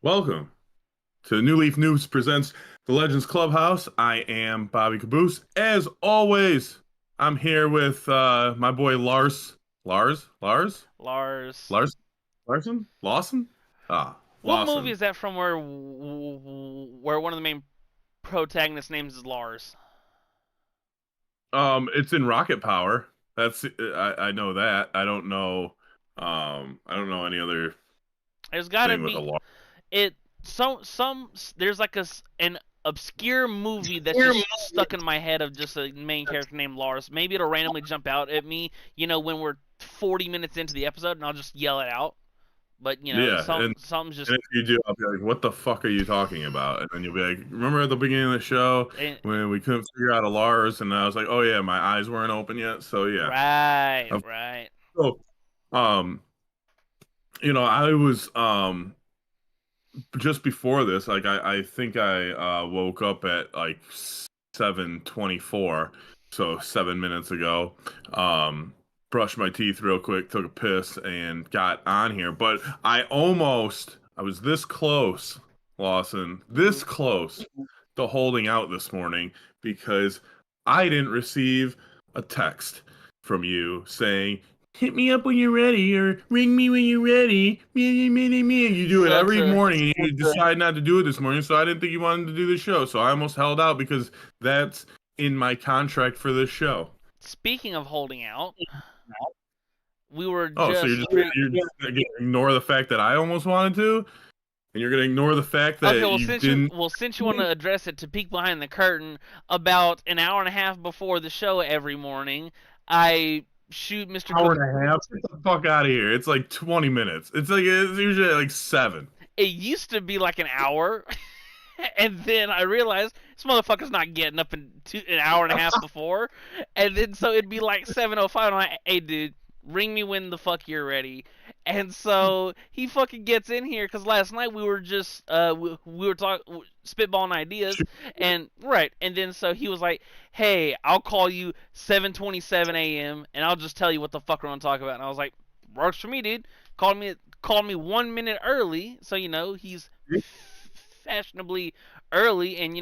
Welcome to New Leaf News presents the Legends Clubhouse. I am Bobby Kaboose. As always, I'm here with my boy Lars. Lars. Lars, Larson, Lawson. What movie Lawson. is that from where one of the main protagonists' names is Lars? It's in Rocket Power. I know that. I don't know any other There's got to thing with a be Lars. it. Some there's like an obscure movie that's just stuck in my head of just a main character named Lars. Maybe it'll randomly jump out at me, when we're 40 minutes into the episode, and I'll just yell it out. But Yeah, something's just and if you do, I'll be like, "What the fuck are you talking about?" And then you'll be like, "Remember at the beginning of the show eh, when we couldn't figure out a Lars?" And I was like, "Oh yeah, my eyes weren't open yet." So yeah. right, Of- right. So, um, I was just before this, like I think I woke up at like 7:24, so 7 minutes ago. Brushed my teeth real quick, took a piss, and got on here. But I was this close, Lawson, Hmm. this close to holding out this morning because I didn't receive a text from you saying, hit me up when you're ready or ring me when you're ready. Me. You do it So every to morning and you decide not to do it this morning. So I didn't think you wanted to do the show. So I almost held out because that's in my contract for this show. Speaking of holding out, we were Oh, so just you're just gonna ignore the fact that I almost wanted to, and you're gonna ignore the fact Okay, that you didn't. since you want to address it, to peek behind the curtain, about an hour and a half before the show every morning, I shoot Mr. Hour Cab- and a half. Get the fuck out of here! It's like 20 minutes. It's usually like 7. It used to be like an hour, and then I realized this motherfucker's not getting up an hour and a half before, and then so it'd be like 7:05. I'm like, hey, dude, ring me when the fuck you're ready. And so he fucking gets in here because last night we were just we were talking spitballing ideas, and right, and then so he was like, hey, I'll call you 7:27 a.m. and I'll just tell you what the fuck we're gonna talk about. And I was like, works for me, dude. Called me 1 minute early, so he's fashionably early, and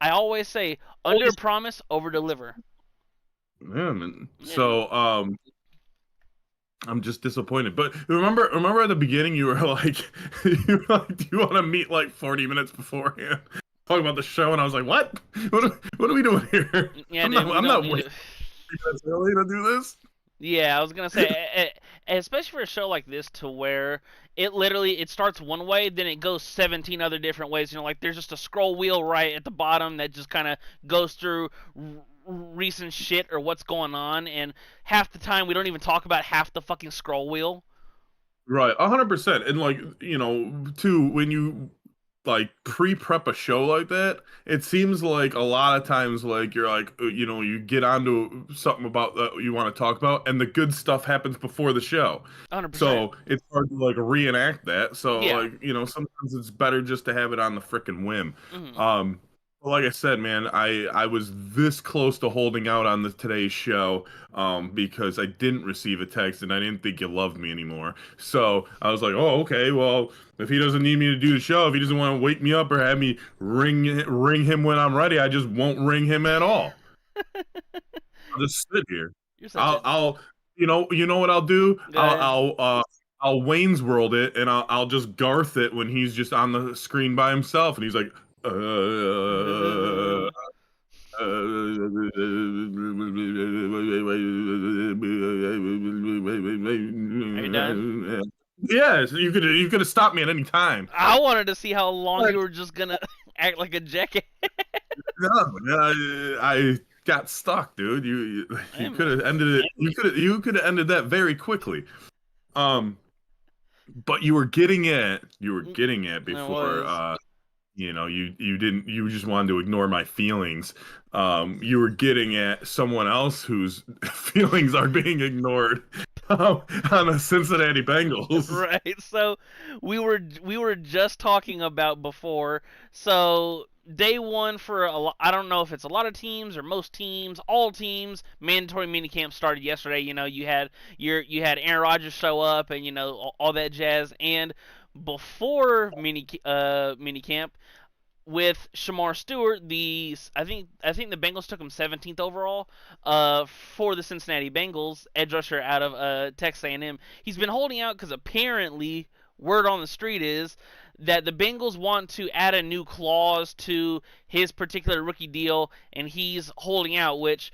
I always say under promise, over deliver. Yeah, man. Yeah. So, I'm just disappointed. But remember at the beginning you were like, you were like, do you want to meet like 40 minutes beforehand? Talk about the show, and I was like, what? What are we doing here? Yeah, dude, we I'm don't not need waiting to. minutes early to do this. Yeah, I was gonna say, especially for a show like this, to where it starts one way, then it goes 17 other different ways. Like there's just a scroll wheel right at the bottom that just kind of goes through recent shit or what's going on, and half the time we don't even talk about half the fucking scroll wheel. Right, 100%. And like, too, when you like pre-prep a show like that, it seems like a lot of times like you're like, you get onto something about that you want to talk about, and the good stuff happens before the show. 100%. So it's hard to like reenact that. So Yeah. like, sometimes it's better just to have it on the freaking whim. Hmm. Um, like I said, man, I was this close to holding out on the today's show, because I didn't receive a text and I didn't think you loved me anymore. So I was like, oh, okay, well, if he doesn't need me to do the show, if he doesn't want to wake me up or have me ring him when I'm ready, I just won't ring him at all. I'll just sit here. You're such a I'll you know what I'll do? go ahead. I'll Wayne's World it, and I'll just Garth it when he's just on the screen by himself, and he's like, uh, Are you done? yes, you could have stopped me at any time. I wanted to see how long you were just gonna act like a jackass. No, I got stuck, dude. You Damn. could have ended it. You could have ended that very quickly. Um, but you were getting it It before. was. You didn't. You just wanted to ignore my feelings. You were getting at someone else whose feelings are being ignored. On the Cincinnati Bengals. Right. So we were just talking about before. So day one for I don't know if it's a lot of teams or most teams, all teams. Mandatory minicamp started yesterday. You had Aaron Rodgers show up, and all that jazz. And before mini camp with Shamar Stewart. I think the Bengals took him 17th overall for the Cincinnati Bengals, edge rusher out of Texas A&M. He's been holding out because apparently word on the street is that the Bengals want to add a new clause to his particular rookie deal, and he's holding out, which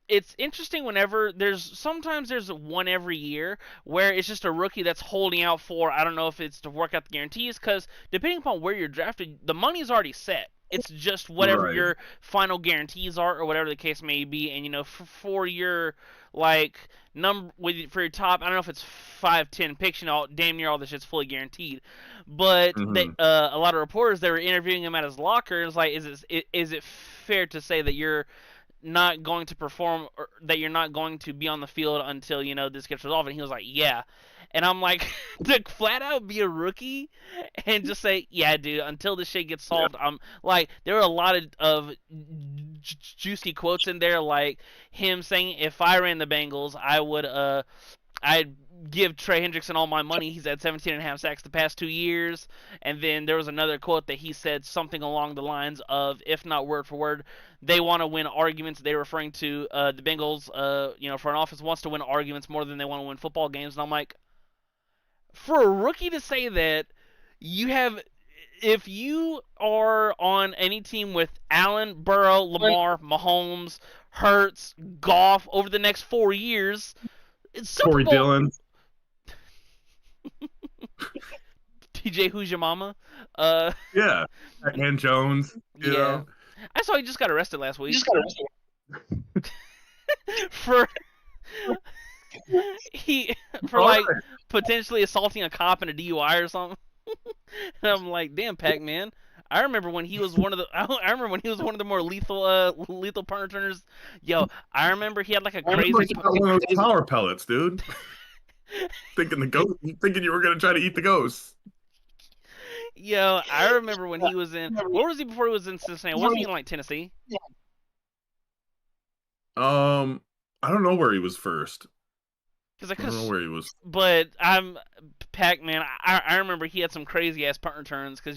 it's interesting whenever sometimes there's one every year where it's just a rookie that's holding out for, I don't know if it's to work out the guarantees, because depending upon where you're drafted, the money's already set. It's just whatever Right. your final guarantees are, or whatever the case may be. And for your like for your top, I don't know if it's 5, 10 picks. Damn near all this shit's fully guaranteed. But Hmm. a lot of reporters, they were interviewing him at his locker, and it's like, is it fair to say that you're not going to perform, or that you're not going to be on the field until this gets resolved? And he was like, yeah. And I'm like, to flat out be a rookie and just say, yeah, dude, until this shit gets Yeah. solved. I'm like, there were a lot of juicy quotes in there, like him saying, if I ran the Bengals, I'd give Trey Hendrickson all my money. He's had 17 and a half sacks the past 2 years. And then there was another quote that he said something along the lines of, if not word for word, they want to win arguments. They're referring to the Bengals, front office wants to win arguments more than they want to win football games. And I'm like, for a rookie to say that, you have, if you are on any team with Allen, Burrow, Lamar, Mahomes, Hurts, Goff over the next 4 years, it's Super Corey Bowl. Dillon. TJ, who's your mama? Uh, Yeah. And Jones. You yeah. know. I saw he just got arrested last week for he for All like right. potentially assaulting a cop in a DUI or something. And I'm like, damn, Pac-Man. I remember when he was one of the. I remember when he was one of the more lethal punt returners. Yo, I remember he had like a I remember crazy. you got one of those power pellets, dude. Thinking you were gonna try to eat the ghost. Yo, I remember when he was in. Where was he before he was in Cincinnati? Wasn't he in like Tennessee? Um, I don't know where he was first. Because I I could don't know have. where he was. But I'm Pac-Man. I remember he had some crazy ass punt returns because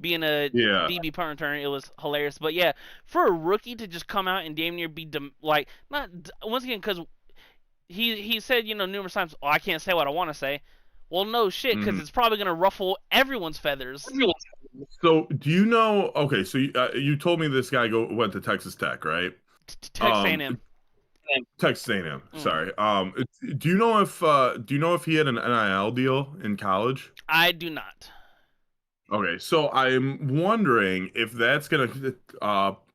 being a Yeah. DB punt return, it was hilarious. But yeah, for a rookie to just come out and damn near be like, not once again, because he said numerous times, oh, I can't say what I want to say. Well, no shit, because Hmm. it's probably gonna ruffle everyone's feathers. So, do you know? Okay, so you told me this guy went to Texas Tech, right? Texas Um, A&M. Texas A&M. Mm. Sorry. Do you know if he had an NIL deal in college? I do not. Okay, so I'm wondering if that's gonna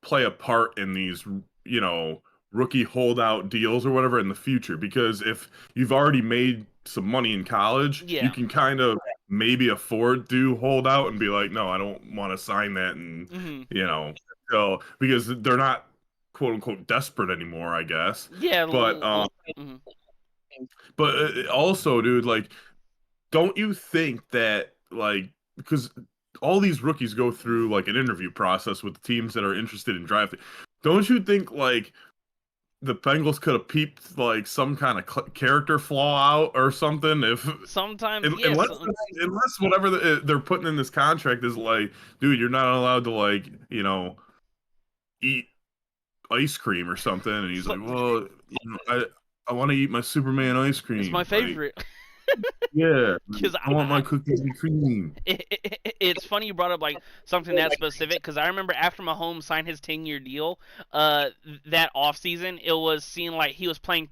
play a part in these, you know, rookie holdout deals or whatever in the future. Because if you've already made some money in college, you Yeah. can kind of maybe afford to hold out and be like, no, I don't want to sign that, and Hmm. you know, so because they're not quote unquote desperate anymore, I guess. Yeah. But Mhm. also, dude, like, don't you think that like because all these rookies go through like an interview process with the teams that are interested in drafting, don't you think like the Bengals could have peeped like some kind of character flaw out or something if Sometimes, yes. unless whatever they're putting in this contract is like, dude, you're not allowed to like, eat ice cream or something, and he's So, like, well, I want to eat my Superman ice it's my cream, like, favorite. yeah, Because I want my cookies and cream. it's funny you brought up like something that specific, because I remember after Mahomes signed his 10-year deal, that off season, it was seen like he was playing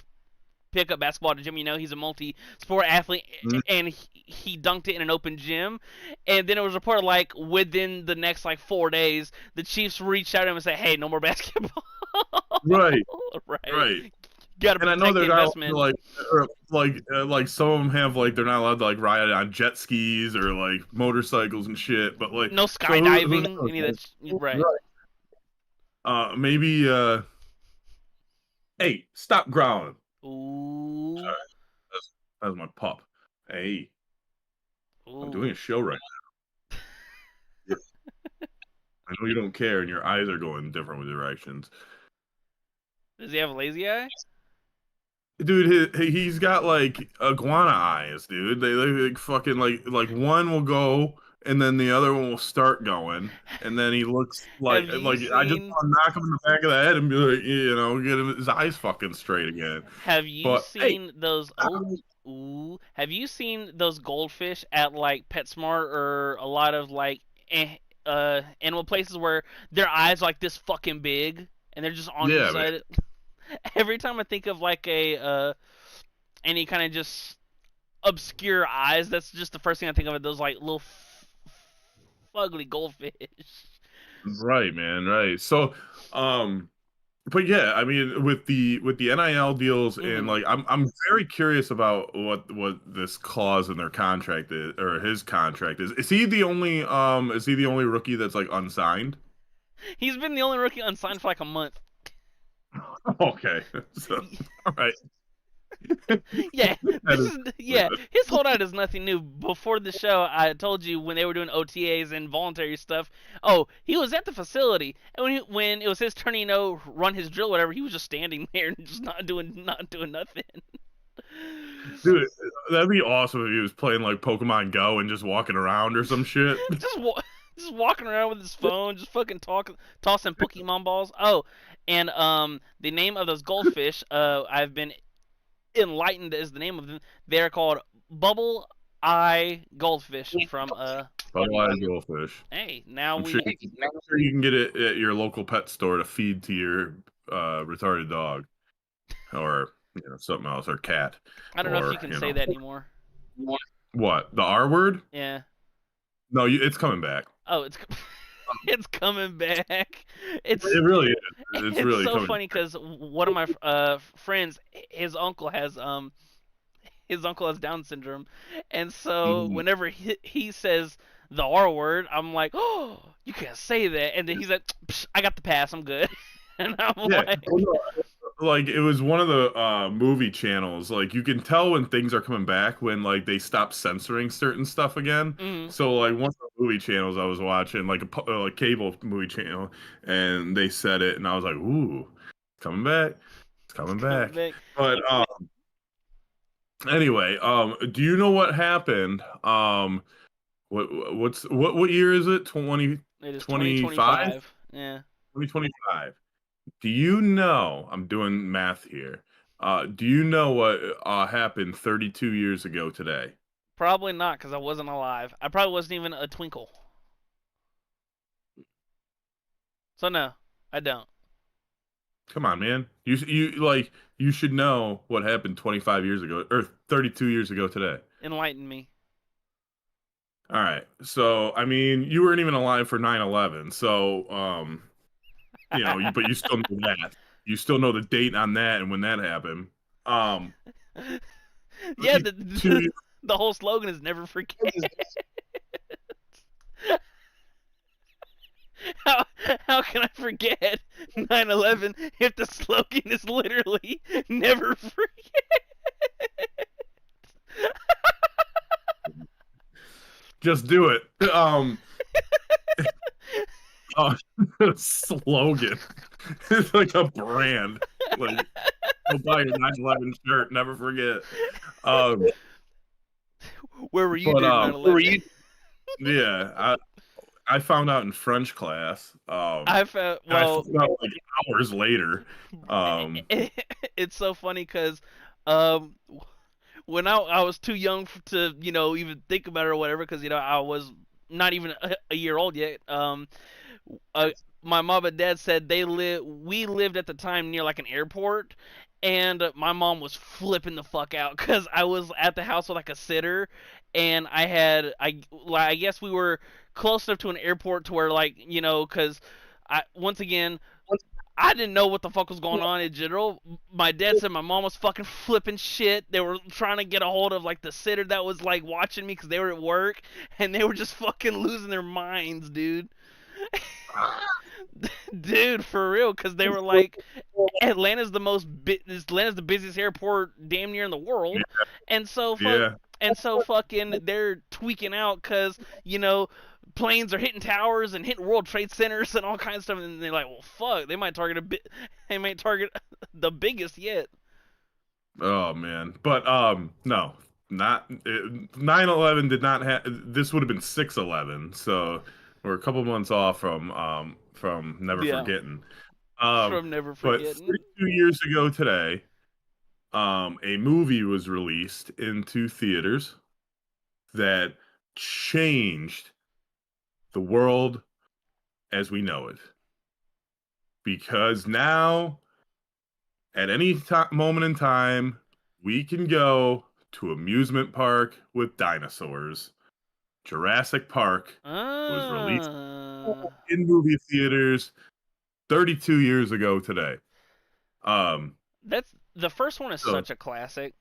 pickup basketball at the gym. He's a multi-sport athlete, and he dunked it in an open gym. And then it was reported like within the next like 4 days, the Chiefs reached out to him and said, "Hey, no more basketball." Right, Right. right. Got to And I know protect the they're not allowed to, investment. like, or, like some of them have like they're not allowed to like ride on jet skis or like motorcycles and shit. But like, No so who skydiving. knows? Any of that. Right. Right. Maybe. Hey, stop growling. Ooh. Sorry, that's my pup. Hey, I'm doing Ooh. a show right now. I know you don't care, and your eyes are going different directions. Does he have a lazy eye? Dude, he's got like iguana eyes, dude. They like fucking like one will go and then the other one will start going, and then he looks Have you like I just seen want to knock him in the back of the head and be like, get him his eyes fucking straight again. have you But hey, seen those have you seen those goldfish at like PetSmart or a lot of like animal places where their eyes are like this fucking big and they're just on each yeah, man, side? Every time I think of like a any kind of just obscure eyes, that's just the first thing I think of. Those like little fugly goldfish. right, man, right. So, um. But yeah, I mean, with the NIL deals and Hmm. like, I'm very curious about what this clause in their contract is, or his contract is. Is he the only rookie that's like unsigned? He's been the only rookie unsigned for like a month. Okay, so all right, Yeah, that this is is yeah. His holdout is nothing new. Before the show, I told you when they were doing OTAs and voluntary stuff. Oh, he was at the facility, and when it was his turn, run his drill, whatever, he was just standing there and just not doing nothing. dude. That'd be awesome if he was playing like Pokemon Go and just walking around or some shit. just wa- just walking around with his phone, just fucking tossing Pokemon balls. Oh, and the name of those goldfish, I've been enlightened is the name of them. They're called bubble eye goldfish from Butterfly goldfish. Hey, now I'm sure, we I'm sure you can get it at your local pet store to feed to your retarded dog or something else or cat I don't know if you or can say that anymore. what, the R word? Yeah. No, it's coming back. Oh, it's it's coming back. It's It really is. It's it's really so coming funny back. cuz one of my friends, his uncle has Down syndrome. And so Mhm. whenever he says the R word, I'm like, "Oh, you can't say that." And then he's like, Psh, "I got the pass. I'm good." And I'm Yeah. Oh, like, no. Like it was one of the movie channels. Like you can tell when things are coming back when like they stop censoring certain stuff again. mm, So like one of the movie channels I was watching, like like cable movie channel, and they said it, and I was like, "Ooh, it's coming back, it's it's coming coming back." back. But anyway, do you know what happened? What year is it? It is 2025? 2025. Yeah. 2025. Do you know, I'm doing math here. Do you know what happened 32 years ago today? Probably not because I wasn't alive. I probably wasn't even a twinkle. So no, I don't. Come on, man. You should know what happened 25 years ago or 32 years ago today. Enlighten me. All right. So, I mean, you weren't even alive for 9/11. So, but you still know that. You still know the date on that and when that happened. Um, Yeah, 32 the whole slogan is never forget. How, how can I forget 9/11 if the slogan is literally never forget? just do it. Uh, slogan. It's like a brand. Like, go buy your 9/11 shirt. Never forget. Um, Where were you but during 9/11? yeah, I found out in French class. I felt And I well. found out like hours later. It's so funny because um, when I was too young to even think about it or whatever because I was not even a year old yet. Uh, my mom and dad said we lived at the time near like an airport, and my mom was flipping the fuck out because I was at the house with like a sitter, and I guess we were close enough to an airport to where like because I once again I didn't know what the fuck was going on in general. My dad said my mom was fucking flipping shit. They were trying to get a hold of like the sitter that was like watching me because they were at work, and they were just fucking losing their minds, dude. Dude, for real, because they were like, Atlanta's the busiest airport damn near in the world, and so Yeah. fucking they're tweaking out because planes are hitting towers and hitting World Trade Centers and all kinds of stuff, and they're like, well, fuck, they might target the biggest yet. Oh man. But no. Not 9/11 did not have this would have been 6/11. So we're a couple months off from never Yeah, forgetting. from never But forgetting. 32 years ago today, a movie was released into theaters that changed the world as we know it. Because now, at any moment in time, we can go to amusement park with dinosaurs. Jurassic Park was released Uh, in movie theaters 32 years ago today. Um, that's the first one is so such a classic.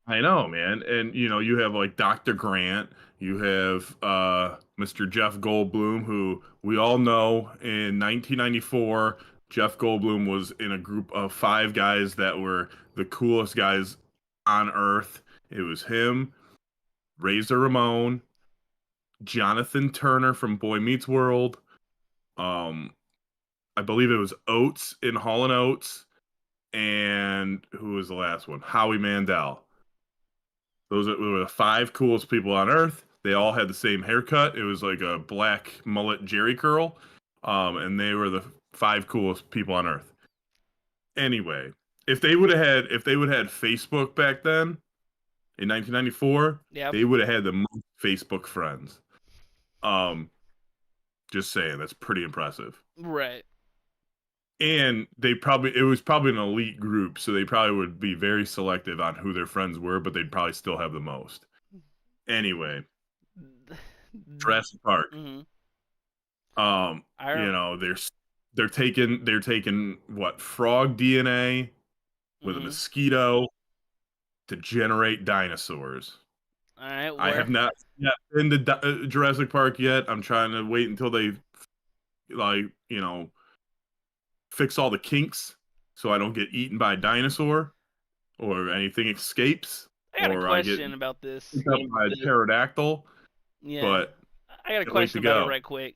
I know, man. And you have like Dr. Grant, you have Mr. Jeff Goldblum, who we all know in 1994, Jeff Goldblum was in a group of five guys that were the coolest guys on earth. It was him, Razor Ramon, Jonathan Turner from Boy Meets World, um, I believe it was Oates in Hall and Oates, and who was the last one? Howie Mandel. Were the five coolest people on earth. They all had the same haircut. It was like a black mullet Jerry curl. And they were the five coolest people on earth. Anyway, if they would have had Facebook back then in 1994, Yep. they would have had the most Facebook friends. Um, just saying, that's pretty impressive. Right. And it was probably an elite group, so they probably would be very selective on who their friends were, but they'd probably still have the most. Anyway, Jurassic Park. Mm-hmm. Um, I. you know, they're taking what, frog DNA with a Mm-hmm. mosquito to generate dinosaurs. All right. I Where? have not yet been to Jurassic Park yet. I'm trying to wait until they like, fix all the kinks so I don't get eaten by a dinosaur or anything escapes I got a or I get question about this. picked up by a pterodactyl, Yeah. but I got a can't wait question to about it go. right quick.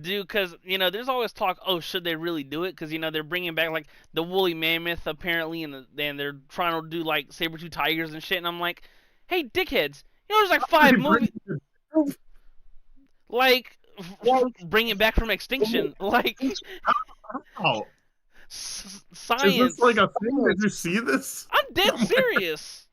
Dude, because, there's always talk, oh, should they really do it? Because, they're bringing back, like, the woolly mammoth, apparently, and they're trying to do, like, saber-tooth tigers and shit, and I'm like, hey, dickheads, there's, like, They 5 bring movies, like, bring it back from extinction. Like, Oh, is this like science. a thing? Did you see this? I'm dead Oh my, serious.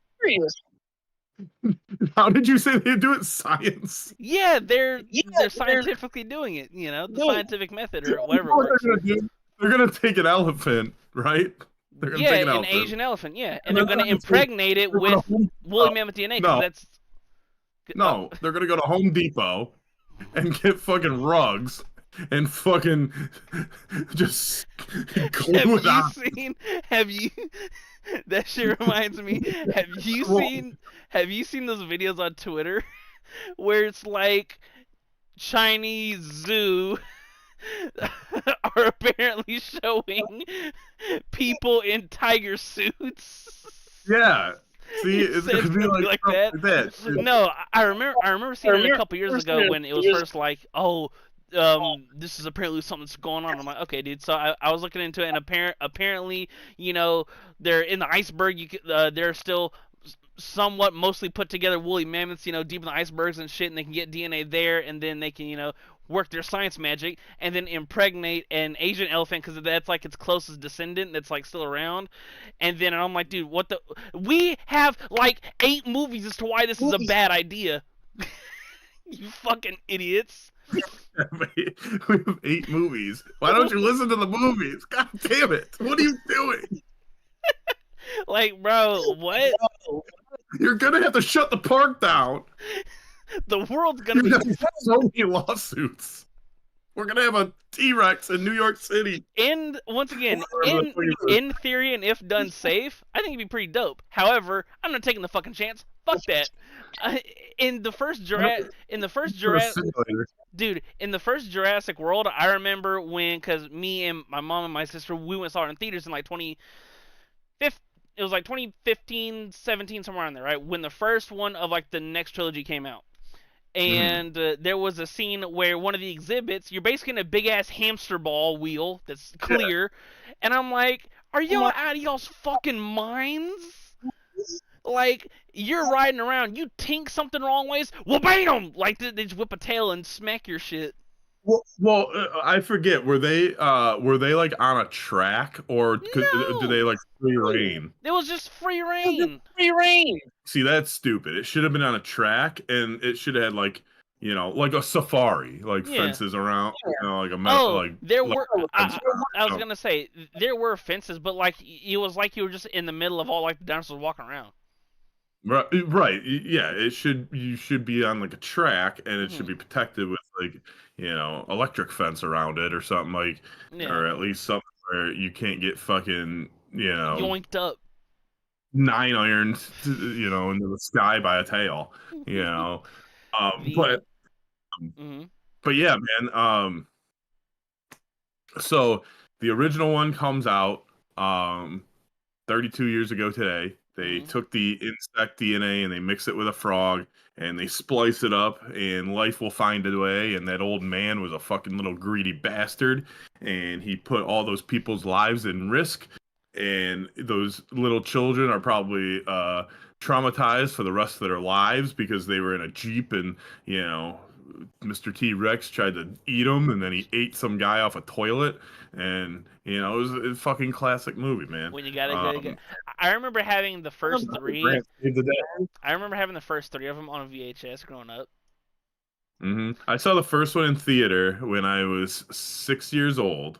how did you say they do it? Science. Yeah, they're scientifically doing it, the scientific method or You whatever know it what works. they're gonna do? They're gonna take an elephant, right? They're gonna Yeah, take an an elephant, Asian elephant, yeah, and and they're then gonna impregnate it they're gonna with Home woolly Depot. mammoth DNA because No, that's no, they're gonna go to Home Depot and get fucking rugs and fucking just have glue it you on. seen? Have you? That shit reminds me. Well, Have you seen those videos on Twitter where it's like Chinese zoo are apparently showing people in tiger suits? yeah. See, It it's said gonna be something like like stuff that. like that. No, I remember seeing it a couple years ago when it was first like, oh, this is apparently something that's going on. I'm like, okay, dude. So I was looking into it, and apparently, they're in the iceberg. They're still somewhat mostly put together woolly mammoths, deep in the icebergs and shit, and they can get DNA there, and then they can, work their science magic, and then impregnate an Asian elephant because that's like its closest descendant that's like still around. And then I'm like, dude, what the? We have like 8 movies as to why this is a bad idea. You fucking idiots. We have 8 movies. Why don't you listen to the movies? God damn it! What are you doing? Like, bro, what? You're gonna have to shut the park down. The world's gonna You're be gonna have so many lawsuits. We're gonna have a T-Rex in New York City. once again, Whatever the fuck it is. in theory, and if done safe, I think it'd be pretty dope. However, I'm not taking the fucking chance. Fuck that. In the first For a simulator. dude, in the first Jurassic World, I remember when, cause me and my mom and my sister, we went and saw it in theaters in like 2015. It was like 2015, 17, somewhere in there, right? When the first one of like the next trilogy came out. Mhm. And there was a scene where one of the exhibits, you're basically in a big ass hamster ball wheel that's Yeah. clear, and I'm like, are y'all out of y'all's fucking minds? Like, you're riding around, you tink something wrong ways, well, bam! Like, they just whip a tail and smack your shit. Well, I forget. Were they like on a track, or do they No! like free reign? It was just free reign. Free reign. See, that's stupid. It should have been on a track, and it should have had like like a safari, like Yeah. fences around, like a Oh, like there like were. a fence I was around. gonna say there were fences, but like it was like you were just in the middle of all like the dinosaurs walking around. Right. Yeah, you should be on like a track, and it should Hmm. be protected with like electric fence around it or something, like, Yeah. or at least something where you can't get fucking Yoinked up. 9 irons into the sky by a tail. You know, The. but Hmm. yeah, man. So the original one comes out 32 years ago today. They Hmm. took the insect DNA and they mix it with a frog and they splice it up, and life will find a way. And that old man was a fucking little greedy bastard, and he put all those people's lives in risk. And those little children are probably traumatized for the rest of their lives because they were in a Jeep, and Mr. T Rex tried to eat them, and then he ate some guy off a toilet. And it was a fucking classic movie, man. When you gotta go. I remember having the first three. I remember having the first three of them on VHS growing up. I saw the first one in theater when I was 6 years old,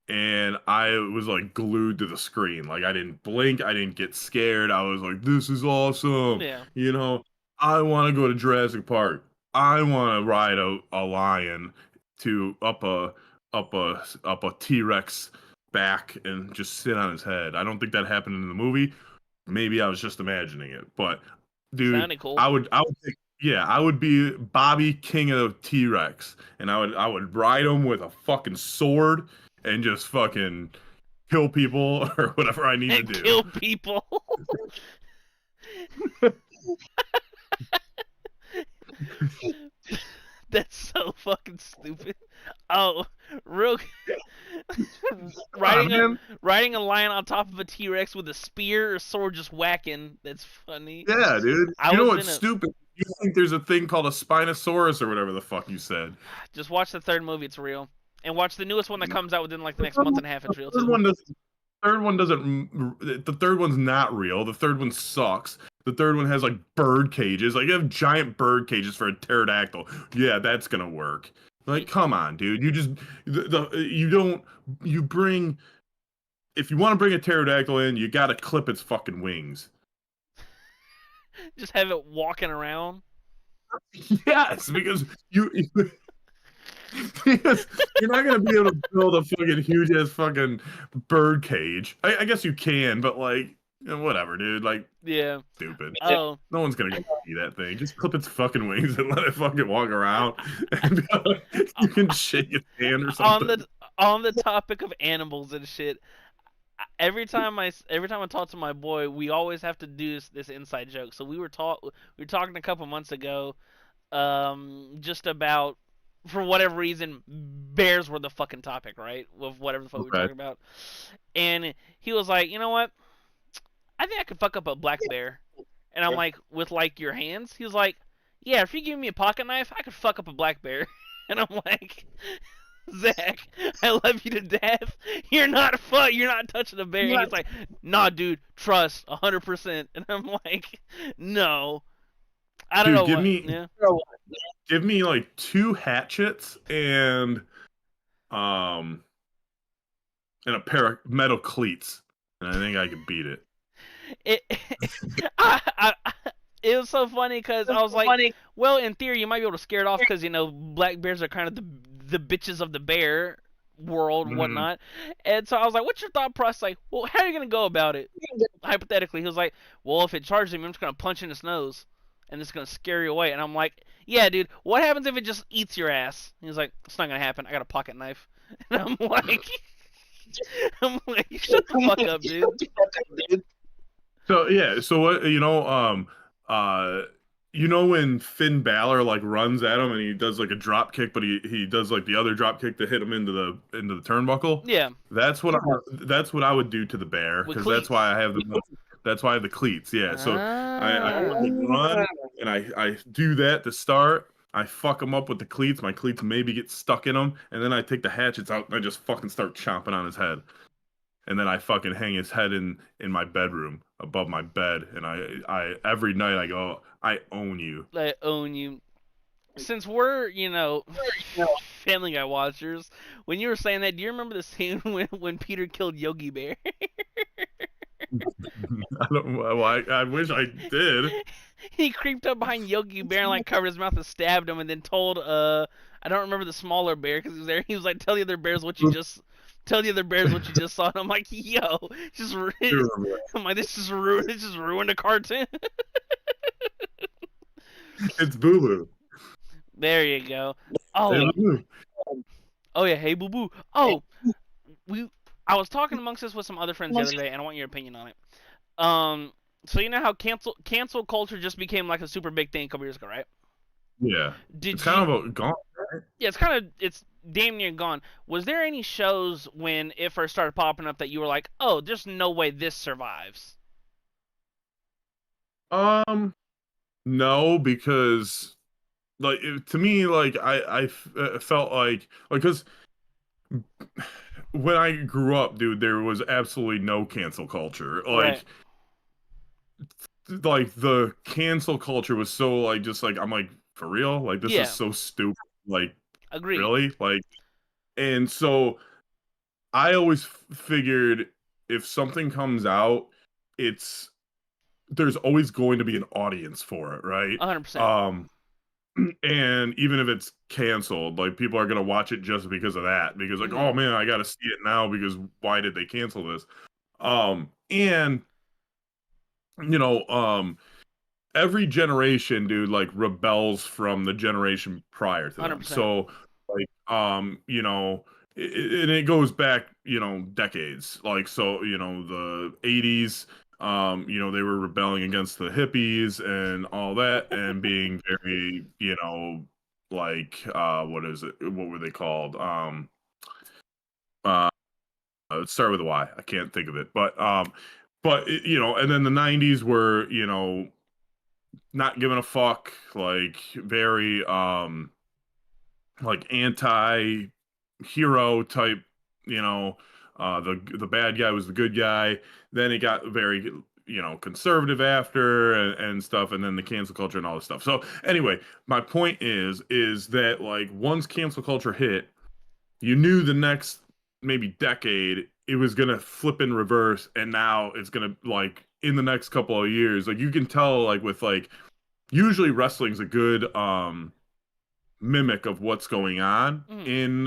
and I was like glued to the screen. Like, I didn't blink, I didn't get scared. I was like, "This is awesome!" Yeah. I want to go to Jurassic Park. I want to ride a lion to up a T-Rex back and just sit on his head. I don't think that happened in the movie. Maybe I was just imagining it, but dude, Sounded cool. I would think, yeah, I would be Bobby, King of T-Rex, and I would ride him with a fucking sword and just fucking kill people or whatever I need to And do. kill people. That's so fucking stupid. Oh, real. riding a lion on top of a T-Rex with a spear or sword, just whacking. That's funny. Yeah, dude. I You know was what's in a- stupid? You think there's a thing called a Spinosaurus or whatever the fuck you said. Just watch the third movie; it's real. And watch the newest one that comes out within like the next month and a half. It's real The third too. one doesn't. The third one's not real. The third one sucks. The third one has like bird cages. Like, you have giant bird cages for a pterodactyl. Yeah, that's gonna work. Like, come on, dude. You just you don't you bring if you want to bring a pterodactyl in, you gotta clip its fucking wings. Just have it walking around. Yes, because because you're not gonna be able to build a fucking huge ass fucking bird cage. I guess you can, but like, whatever, dude. Like, Yeah. stupid. Oh. No one's gonna go see that thing. Just clip its fucking wings and let it fucking walk around. And you can shake its hand or something. On the topic of animals and shit. Every time I talk to my boy, we always have to do this inside joke. So we were talking a couple months ago, just about, for whatever reason, bears were the fucking topic, right? With whatever the fuck we were talking about. And he was like, you know what? I think I could fuck up a black bear. And I'm like, with like your hands? He was like, yeah, if you give me a pocket knife, I could fuck up a black bear. And I'm like, Zach, I love you to death. You're not touching a bear. And he's like, nah, dude, trust, 100%. And I'm like, no. I don't know. Give me like 2 hatchets and a pair of metal cleats, and I think I could beat it. It was so funny because I was like, well, in theory, you might be able to scare it off because black bears are kind of the bitches of the bear world and whatnot. And so I was like, what's your thought process? Like, well, how are you gonna go about it? Hypothetically, he was like, well, if it charges him, I'm just gonna punch in his nose, and it's gonna scare you away. And I'm like, yeah, dude, what happens if it just eats your ass? He was like, it's not gonna happen. I got a pocket knife. And I'm like, shut the fuck up, dude. So yeah, so what when Finn Balor like runs at him and he does like a drop kick, but he does like the other drop kick to hit him into the turnbuckle. Yeah, that's what I would do to the bear, because that's why I have the That's why I have the cleats. Yeah. So I Ah. run and I do that to start. I fuck them up with the cleats. My cleats maybe get stuck in them, and then I take the hatchets out and I just fucking start chomping on his head. And then I fucking hang his head in my bedroom above my bed, and I every night I go, I own you. I own you. Since we're, Family Guy watchers, when you were saying that, do you remember the scene when Peter killed Yogi Bear? I don't. Well, I wish I did. He creeped up behind Yogi Bear and like covered his mouth and stabbed him, and then told I don't remember the smaller bear because he was there. He was like, tell the other bears what you just saw." And I'm like, yo, just I'm like, this just ruined a cartoon. It's Boo There you go. Boo. Oh yeah, hey boo boo. Oh, we I was talking amongst us with some other friends the other day, and I want your opinion on it. So you know how cancel culture just became like a super big thing a couple years ago, right? Yeah, Did it's you? kind of gone, right? Yeah, it's damn near gone. Was there any shows when it first started popping up that you were like, oh, there's no way this survives? No, because like to me, like I felt like because when I grew up, dude, there was absolutely no cancel culture. Right. Like the cancel culture was so like just like I'm like for real, like this is Yeah. so stupid. Like Agreed. really, like and so I always figured if something comes out, it's there's always going to be an audience for it, right? 100%. Um, and even if it's canceled, like people are gonna watch it just because of that, because like, Mm-hmm. oh man, I gotta see it now because why did they cancel this? And you know, every generation, dude, like rebels from the generation prior to them. 100%. So, like, and it goes back, decades. Like, so, the 80s, they were rebelling against the hippies and all that, and being very, like, what is it? What were they called? Uh, it started with a Y. I can't think of it, but and then the 90s were, not giving a fuck, like very like anti hero type, the bad guy was the good guy. Then it got very conservative after and stuff, and then the cancel culture and all this stuff. So anyway, my point is that like once cancel culture hit, you knew the next maybe decade it was gonna flip in reverse, and now it's gonna like in the next couple of years, like you can tell like with like usually wrestling's a good mimic of what's going on Mm-hmm. in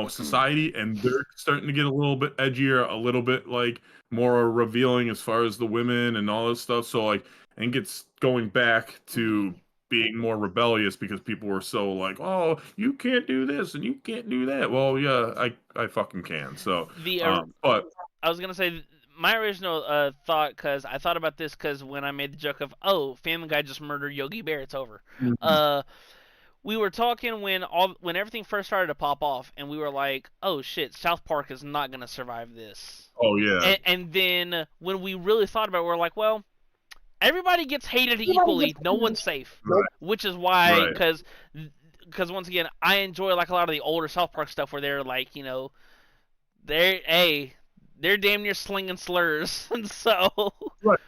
society, and they're starting to get a little bit edgier, a little bit like more revealing as far as the women and all this stuff. So like and gets going back Mm-hmm. to being more rebellious because people were so like, oh, you can't do this and you can't do that. Well, yeah, I fucking can. So The but I was gonna say my original thought, because I thought about this because when I made the joke of, oh, Family Guy just murdered Yogi Bear, it's over. Mhm. Uh, we were talking when everything first started to pop off, and we were like, oh shit, South Park is not gonna survive this. Oh yeah. And then when we really thought about it, we're like, well, everybody gets hated equally. No one's safe, Right. which is why, Right. because once again, I enjoy like a lot of the older South Park stuff where they're like, they're they're damn near slinging slurs, and so Right.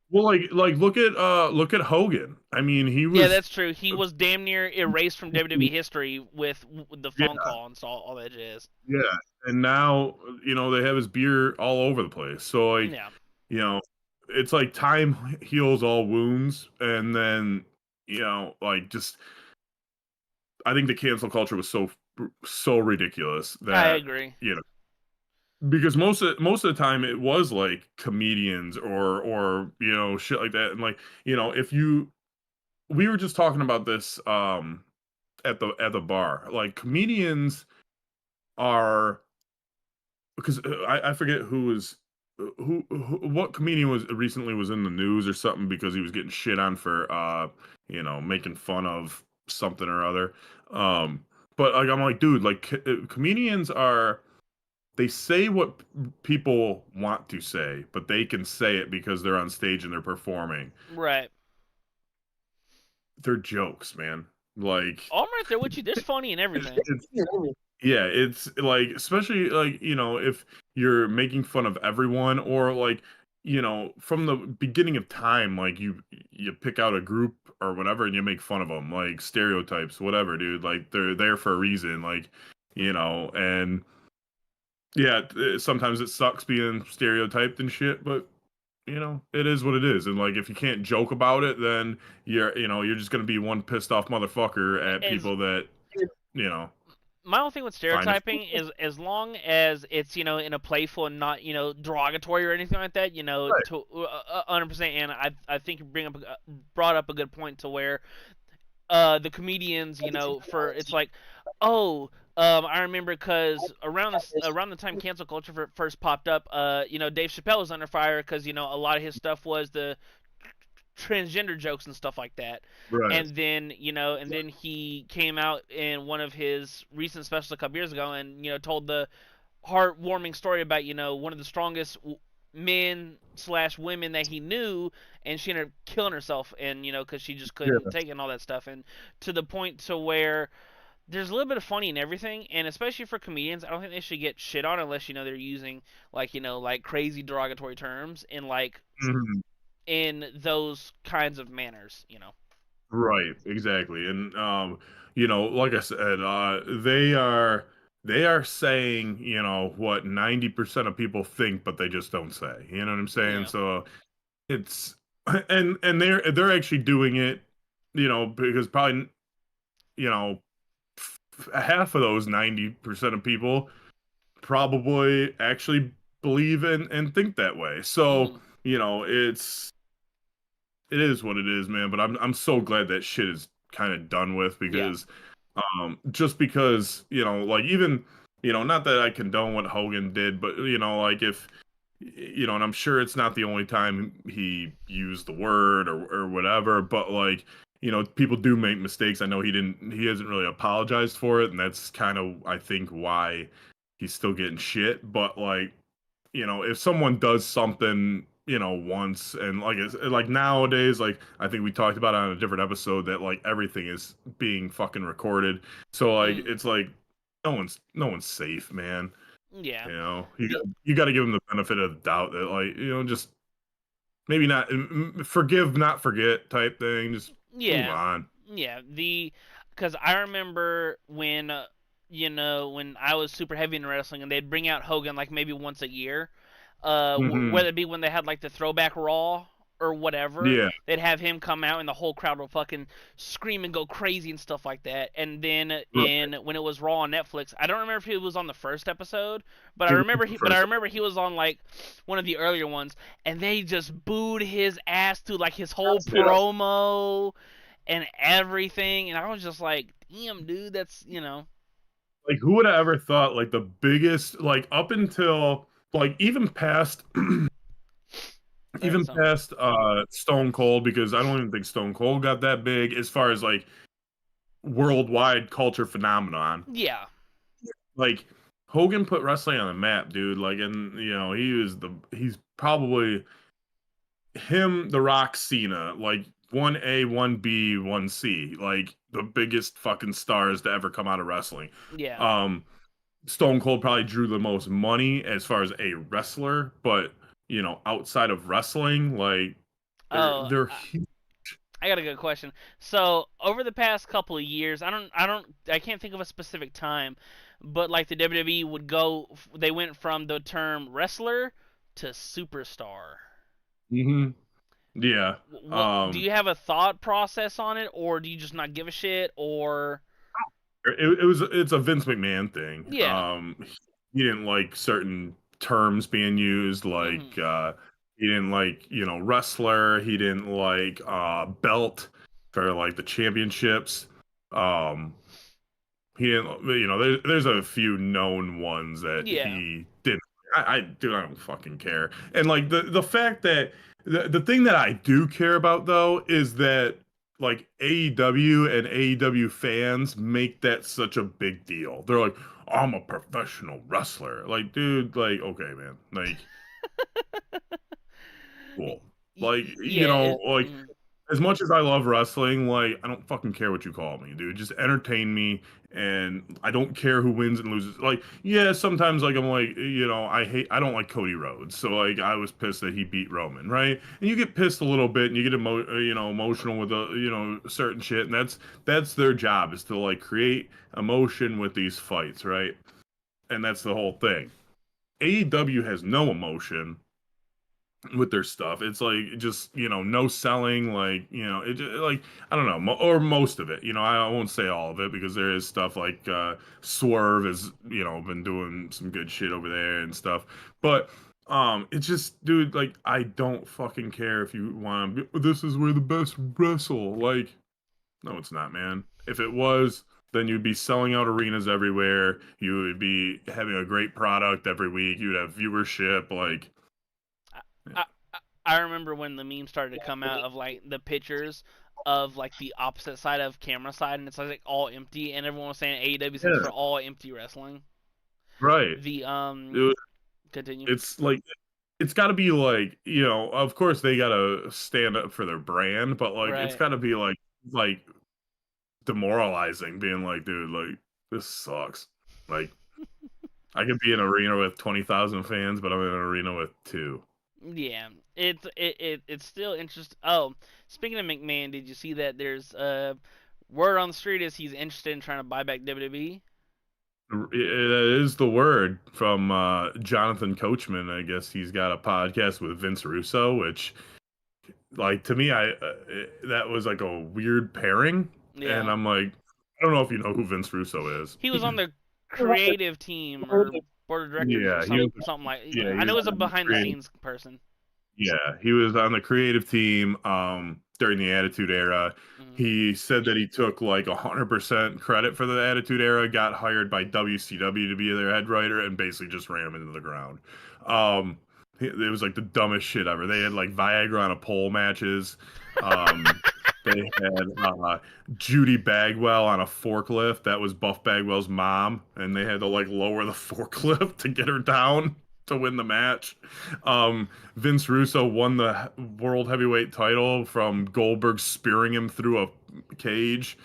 Well, like look at Hogan. I mean, he yeah, was that's true. He was damn near erased from WWE history with the yeah, phone call and all that jazz. yeah. And now, they have his beer all over the place. So like, Yeah, you know, it's like time heals all wounds, and then, like just I think the cancel culture was so ridiculous I that, agree. because most of the time it was like comedians or shit like that. And like, if you we were just talking about this at the bar. Like comedians are because I forget what comedian was recently was in the news or something because he was getting shit on for making fun of something or other. But like I'm like, dude, like comedians are they say what people want to say, but they can say it because they're on stage and they're performing. Right. They're jokes, man. Like Oh, I'm right there with you. There's funny in everything. it's yeah, it's like especially like, if you're making fun of everyone or like, from the beginning of time, like you pick out a group or whatever and you make fun of them, like stereotypes, whatever, dude. Like they're there for a reason, like, and yeah, sometimes it sucks being stereotyped and shit, but it is what it is. And like if you can't joke about it, then you're just gonna be one pissed off motherfucker at As people that, you know, my whole thing with find it. stereotyping is as long as it's in a playful and not derogatory or anything like that, Right. to 100%. And I think you brought up a good point to where the comedians, for it's like, oh, I remember because around the time cancel culture first popped up, Dave Chappelle was under fire because a lot of his stuff was the transgender jokes and stuff like that. Right. And then he came out in one of his recent specials a couple years ago and told the heartwarming story about one of the strongest men slash women that he knew, and she ended up killing herself, and because she just couldn't Yeah. take it and all that stuff, and to the point to where there's a little bit of funny in everything, and especially for comedians, I don't think they should get shit on unless they're using like crazy derogatory terms Mhm. in those kinds of manners. Right, exactly. And like I said, they are saying, what 90% of people think, but they just don't say. You know what I'm saying? Yeah. So it's and they're actually doing it, because probably, you know, half of those 90% of people probably actually believe and think that way. So, Hmm. it is what it is, man. But I'm so glad that shit is kind of done with Yeah. because, just because like even not that I condone what Hogan did, but like if and I'm sure it's not the only time he used the word or whatever, but like people do make mistakes. I know he hasn't really apologized for it, and that's kind of I think why he's still getting shit. But like if someone does something, once and like it's like nowadays, like I think we talked about it on a different episode that like everything is being fucking recorded. So like Hmm. it's like no one's safe, man. Yeah. You The you got to give them the benefit of the doubt that like, just maybe not forgive, not forget type thing. Just move Yeah, on. yeah. Because I remember when when I was super heavy in wrestling, and they'd bring out Hogan like maybe once a year, Hmm. whether it be when they had like the throwback Raw or whatever, Yeah. they'd have him come out and the whole crowd would fucking scream and go crazy and stuff like that. And then Right. when it was Raw on Netflix, I don't remember if he was on the first episode, but I It was remember the but I first. remember he was on like one of the earlier ones, and they just booed his ass through like his whole Yeah. promo and everything, and I was just like, damn, dude, that's. Like who would have ever thought like the biggest like up until like Sorry, even so past Stone Cold, because I don't even think Stone Cold got that big as far as like worldwide culture phenomenon. yeah, Like Hogan put wrestling on the map, dude. Like, and he's probably him, The Rock, Cena, like 1A, 1B, 1C, like the biggest fucking stars to ever come out of wrestling. yeah. Um, Stone Cold probably drew the most money as far as a wrestler, but outside of wrestling, like Oh, they're huge. I got a good question. So over the past couple of years, I can't think of a specific time, but like the WWE they went from the term wrestler to superstar. Hmm. Yeah. What do you have a thought process on it, or do you just not give a shit, or It's a Vince McMahon thing. yeah, He didn't like certain terms being used, hmm, like he didn't like wrestler. He didn't like belt for like the championships. Um, he didn't. There's a few known ones that yeah, he didn't. Dude, I don't fucking care. And like the fact that the thing that I do care about though is that like AEW and AEW fans make that such a big deal. They're like, I'm a professional wrestler. Like, dude, like, okay, man. Like, cool. Like, Yeah, like as much as I love wrestling, like I don't fucking care what you call me, dude. Just entertain me, and I don't care who wins and loses. Like, yeah, sometimes like I'm like, I don't like Cody Rhodes, so like I was pissed that he beat Roman, right? And you get pissed a little bit, and you get emotional with certain shit, and that's their job is to like create emotion with these fights, right? And that's the whole thing. AEW has no emotion with their stuff. It's like just no selling, like it just, like I don't know, or most of it. I won't say all of it because there is stuff like Swerve has been doing some good shit over there and stuff. But it's just, dude, like I don't fucking care if you want to. This is where the best wrestle. Like, no, it's not, man. If it was, then you'd be selling out arenas everywhere. You would be having a great product every week. You'd have viewership, like. I, I I remember when the meme started to come out of like the pictures of like the opposite side of camera side, and it's like all empty, and everyone was saying AEW stands Yeah, for all empty wrestling. right. The It- continue. it's like it's got to be like of course they got to stand up for their brand, but like it's Right. got to be like demoralizing, being like, dude, like this sucks. Like I could be in an arena with 20,000 fans, but I'm in an arena with two. Yeah, it's still interesting. Oh, speaking of McMahon, did you see that there's word on the street is he's interested in trying to buy back WWE? It is the word from Jonathan Coachman. I guess he's got a podcast with Vince Russo, which, like, to me, that was like a weird pairing, and Yeah, I'm like, I don't know if you know who Vince Russo is. he was on the creative team or board of directors or Yeah, he was. something like. Yeah, I he know was he was a on the behind the creative. scenes person. Yeah, he was on the creative team during the Attitude Era. Mm. He said that he took like 100% credit for the Attitude Era, got hired by WCW to be their head writer, and basically just ran him into the ground. It was like the dumbest shit ever. They had like Viagra on a pole matches. They had Judy Bagwell on a forklift. That was Buff Bagwell's mom, and they had to like lower the forklift to get her down to win the match. Vince Russo won the world heavyweight title from Goldberg spearing him through a cage.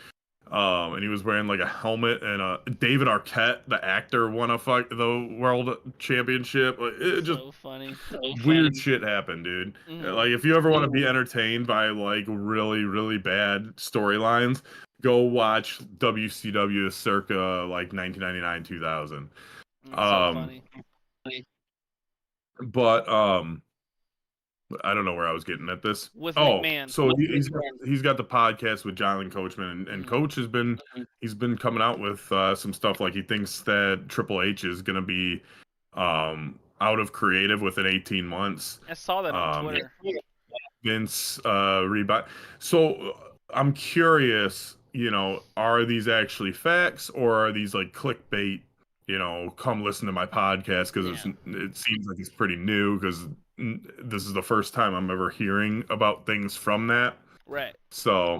And he was wearing like a helmet, and David Arquette, the actor, won the world championship. Like, it just So funny. weird shit happened, dude. Mm. Like, if you ever want to be entertained by like really, really bad storylines, go watch WCW circa like 1999, 2000. So Um, funny. but I don't know where I was getting at this. With Oh, McMahon. so he's got the podcast with Jonathan Coachman, and Mm. Coach he's been coming out with some stuff like he thinks that Triple H is gonna be out of creative within 18 months. I saw that on Um, Twitter. Vince rebuy. So I'm curious, are these actually facts or are these like clickbait? Come listen to my podcast because Yeah. it seems like it's pretty new because this is the first time I'm ever hearing about things from that. Right. So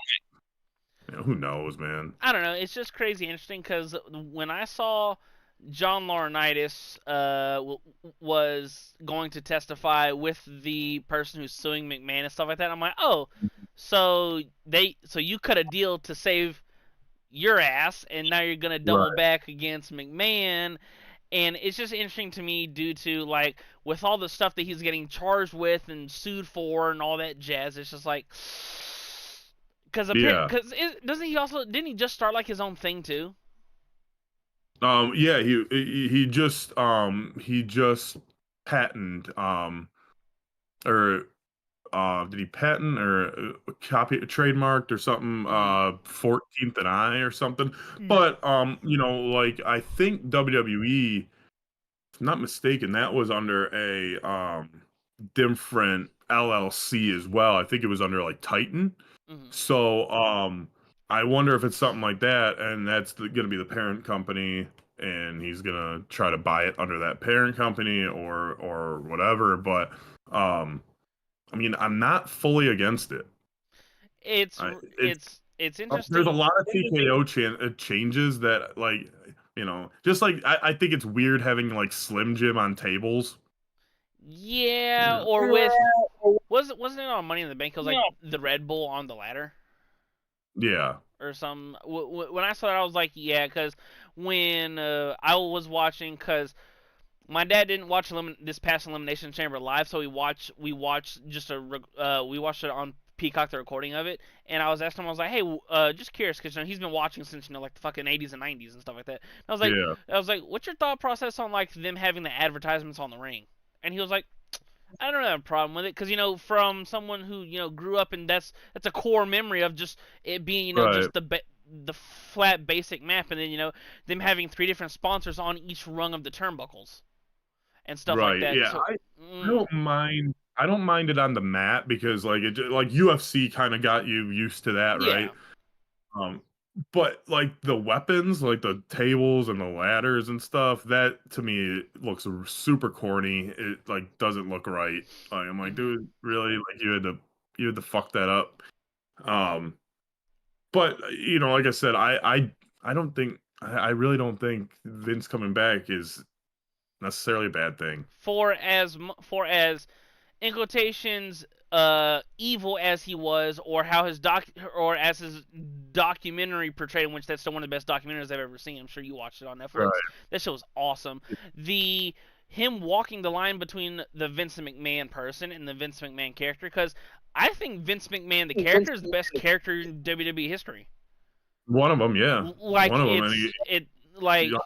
who knows, man? I don't know. It's just crazy interesting because when I saw John Laurinaitis was going to testify with the person who's suing McMahon and stuff like that, I'm like, oh, so you cut a deal to save your ass, and now you're gonna double Right. back against McMahon. And it's just interesting to me due to like with all the stuff that he's getting charged with and sued for and all that jazz. It's just like Yeah. doesn't he also didn't he just start like his own thing too? Yeah. He just patented or did he patent or copy trademarked or something 14th and I or something. Mm. But like I think WWE, if I'm not mistaken, that was under a different LLC as well. I think it was under like Titan. Mm. So I wonder if it's something like that, and that's going to be the parent company, and he's going to try to buy it under that parent company or whatever. But I mean, I'm not fully against it. it's I it's there's a interesting. lot of TKO changes that like just like I think it's weird having like Slim Jim on tables. Yeah, Yeah. or with wasn't it on Money in the Bank? It was like the Red Bull on the ladder Yeah. or some. When I saw that, I was like, yeah, because when I was watching, because my dad didn't watch this past Elimination Chamber live, so we watched we watched it on Peacock, the recording of it, and I was asking him, I was like, hey, just curious, because he's been watching since like the fucking 80s and 90s and stuff like that. And Yeah. I was like, what's your thought process on like them having the advertisements on the ring? And he was like, I don't have a problem with it, because from someone who grew up, and that's a core memory of just it being Right. just the flat basic map, and then them having three different sponsors on each rung of the turnbuckles and stuff like Right. that. Yeah. So, I don't mind. I don't mind it on the mat because like like UFC kind of got you used to that, right? yeah. Um, but like the weapons, like the tables and the ladders and stuff, that to me looks super corny. It like doesn't look right. Like, I'm like, Hmm. dude, really? Like you had to fuck that up. Um, but like I said, I don't think I really don't think Vince coming back is necessarily a bad thing. For as in quotations evil as he was, or how or as his documentary portrayed, which that's still one of the best documentaries I've ever seen. I'm sure you watched it on Netflix. Right. That show was awesome. The Him walking the line between the Vince McMahon person and the Vince McMahon character, because I think Vince McMahon the character is the best character in WWE history. One of them, yeah. Like One of them, and like, yeah,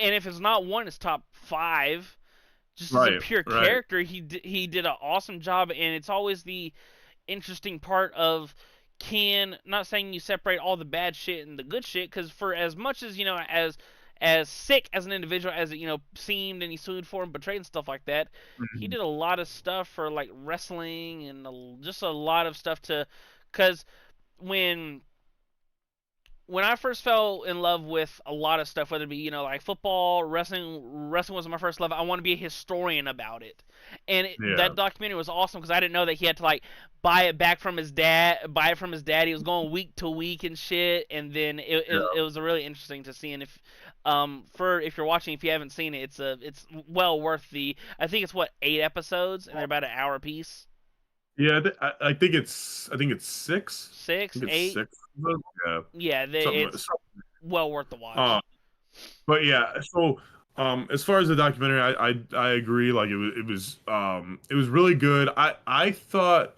and if it's not one, it's top five. Just as a right, pure right. character, he did an awesome job, and it's always the interesting part of, can, not saying you separate all the bad shit and the good shit, because for as much as as sick as an individual as it seemed, and he sued for and betrayed and stuff like that, he Mhm. did a lot of stuff for like wrestling, and just a lot of stuff to, because when I first fell in love with a lot of stuff, whether it be like football, wrestling was my first love. I want to be a historian about it, and Yeah, that documentary was awesome, because I didn't know that he had to like buy it back from his dad, buy it from his dad. He was going week to week and shit, and then it yeah, was really interesting to see. And if you're watching, if you haven't seen it, it's well worth the. I think it's what, 8 episodes, and they're about an hour a piece. yeah. I think it's six. I Six, think it's eight, six. Yeah, yeah, something. it's well worth the Uh, watch. but yeah. So, as far as the documentary, I agree. Like it was really good. I thought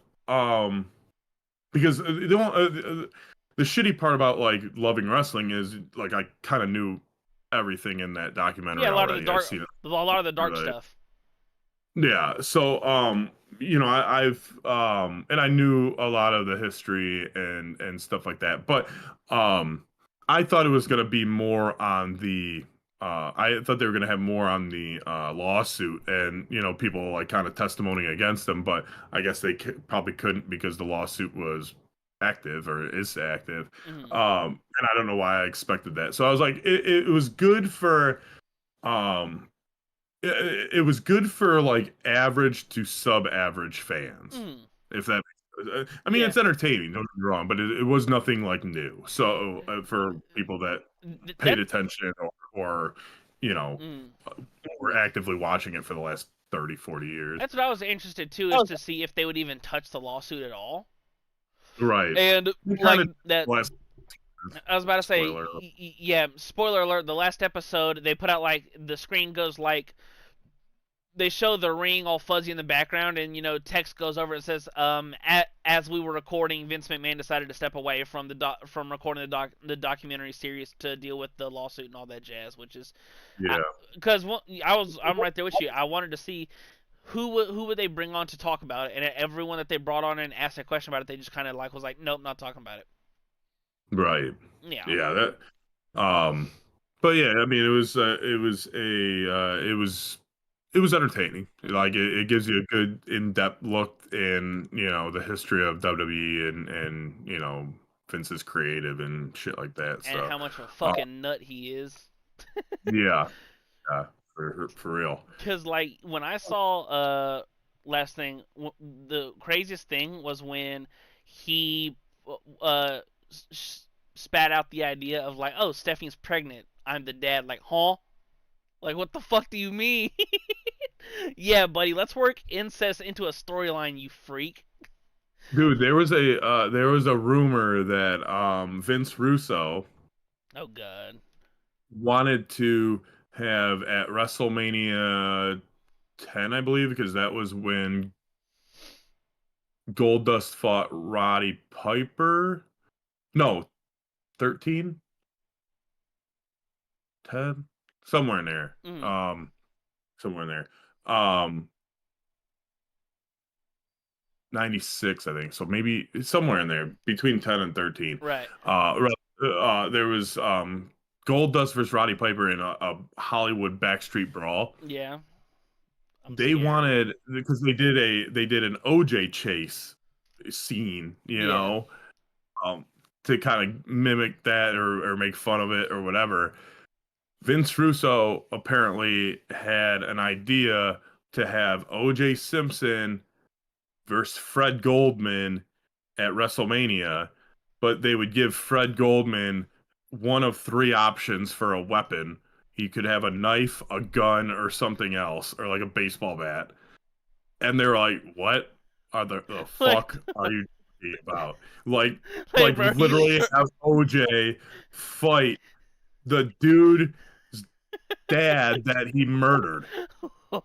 because the shitty part about like loving wrestling is like I kind of knew everything in that Yeah, documentary already. I seen it a lot of the dark through stuff. Yeah, so I've and I knew a lot of the history and stuff like that, but I thought it was going to be more on the I thought they were going to have more on the lawsuit and people like kind of testimony against them, but I guess they probably couldn't because the lawsuit was active or is active. Hmm. And I don't know why I expected that. So I was like it was good for um it was good for like average to sub-average fans. Hmm. If that, I mean, Yeah. it's entertaining. Don't get me wrong, but it was nothing like new. So for people that paid That. attention or you know Mm. were actively watching it for the last 30, 40 years, That's what I was interested too, is to see if they would even touch the lawsuit at all. right? And We kind like of that, last I was about to say, spoiler. yeah. Spoiler alert: the last episode they put out, like, the screen goes like, they show the ring all fuzzy in the background, and text goes over. It says, as we were recording, Vince McMahon decided to step away from from recording the documentary series to deal with the lawsuit and all that jazz, which is, Yeah, because I'm right there with you. I wanted to see who would they bring on to talk about it, and everyone that they brought on and asked a question about it, they just kind of like was like, nope, not talking about it. right. Yeah. Yeah, um, but yeah, I mean, it was entertaining. Like it gives you a good in-depth look in, the history of WWE and Vince's creative and shit like that. And So, how much of a uh, fucking nut he is. yeah, yeah, for real. Because, like, when I saw last thing, the craziest thing was when he uh spat out the idea of like, oh, Stephanie's pregnant. I'm the dad. Like, huh? Like, what the fuck do you mean? Yeah, buddy, let's work incest into a storyline, you freak. Dude, there was a rumor that Vince Russo Oh god. wanted to have at WrestleMania 10, I believe, because that was when Goldust fought Roddy Piper. No, 13, 10, somewhere in there. Mm, Somewhere in there. Um, 96, I think. So maybe somewhere in there between 10 and 13. right. There was Goldust versus Roddy Piper in a Hollywood backstreet brawl. Yeah. I'm They scared. wanted because they did an OJ chase scene, Yeah. um, to kind of mimic that or make fun of it or whatever. Vince Russo apparently had an idea to have OJ Simpson versus Fred Goldman at WrestleMania, but they would give Fred Goldman one of three options for a weapon. He could have a knife, a gun, or something else, or like a baseball bat. And they were like, "What the like, fuck are you talking about?" Like, like, like bro, you literally have OJ fight the dude's dad that he murdered.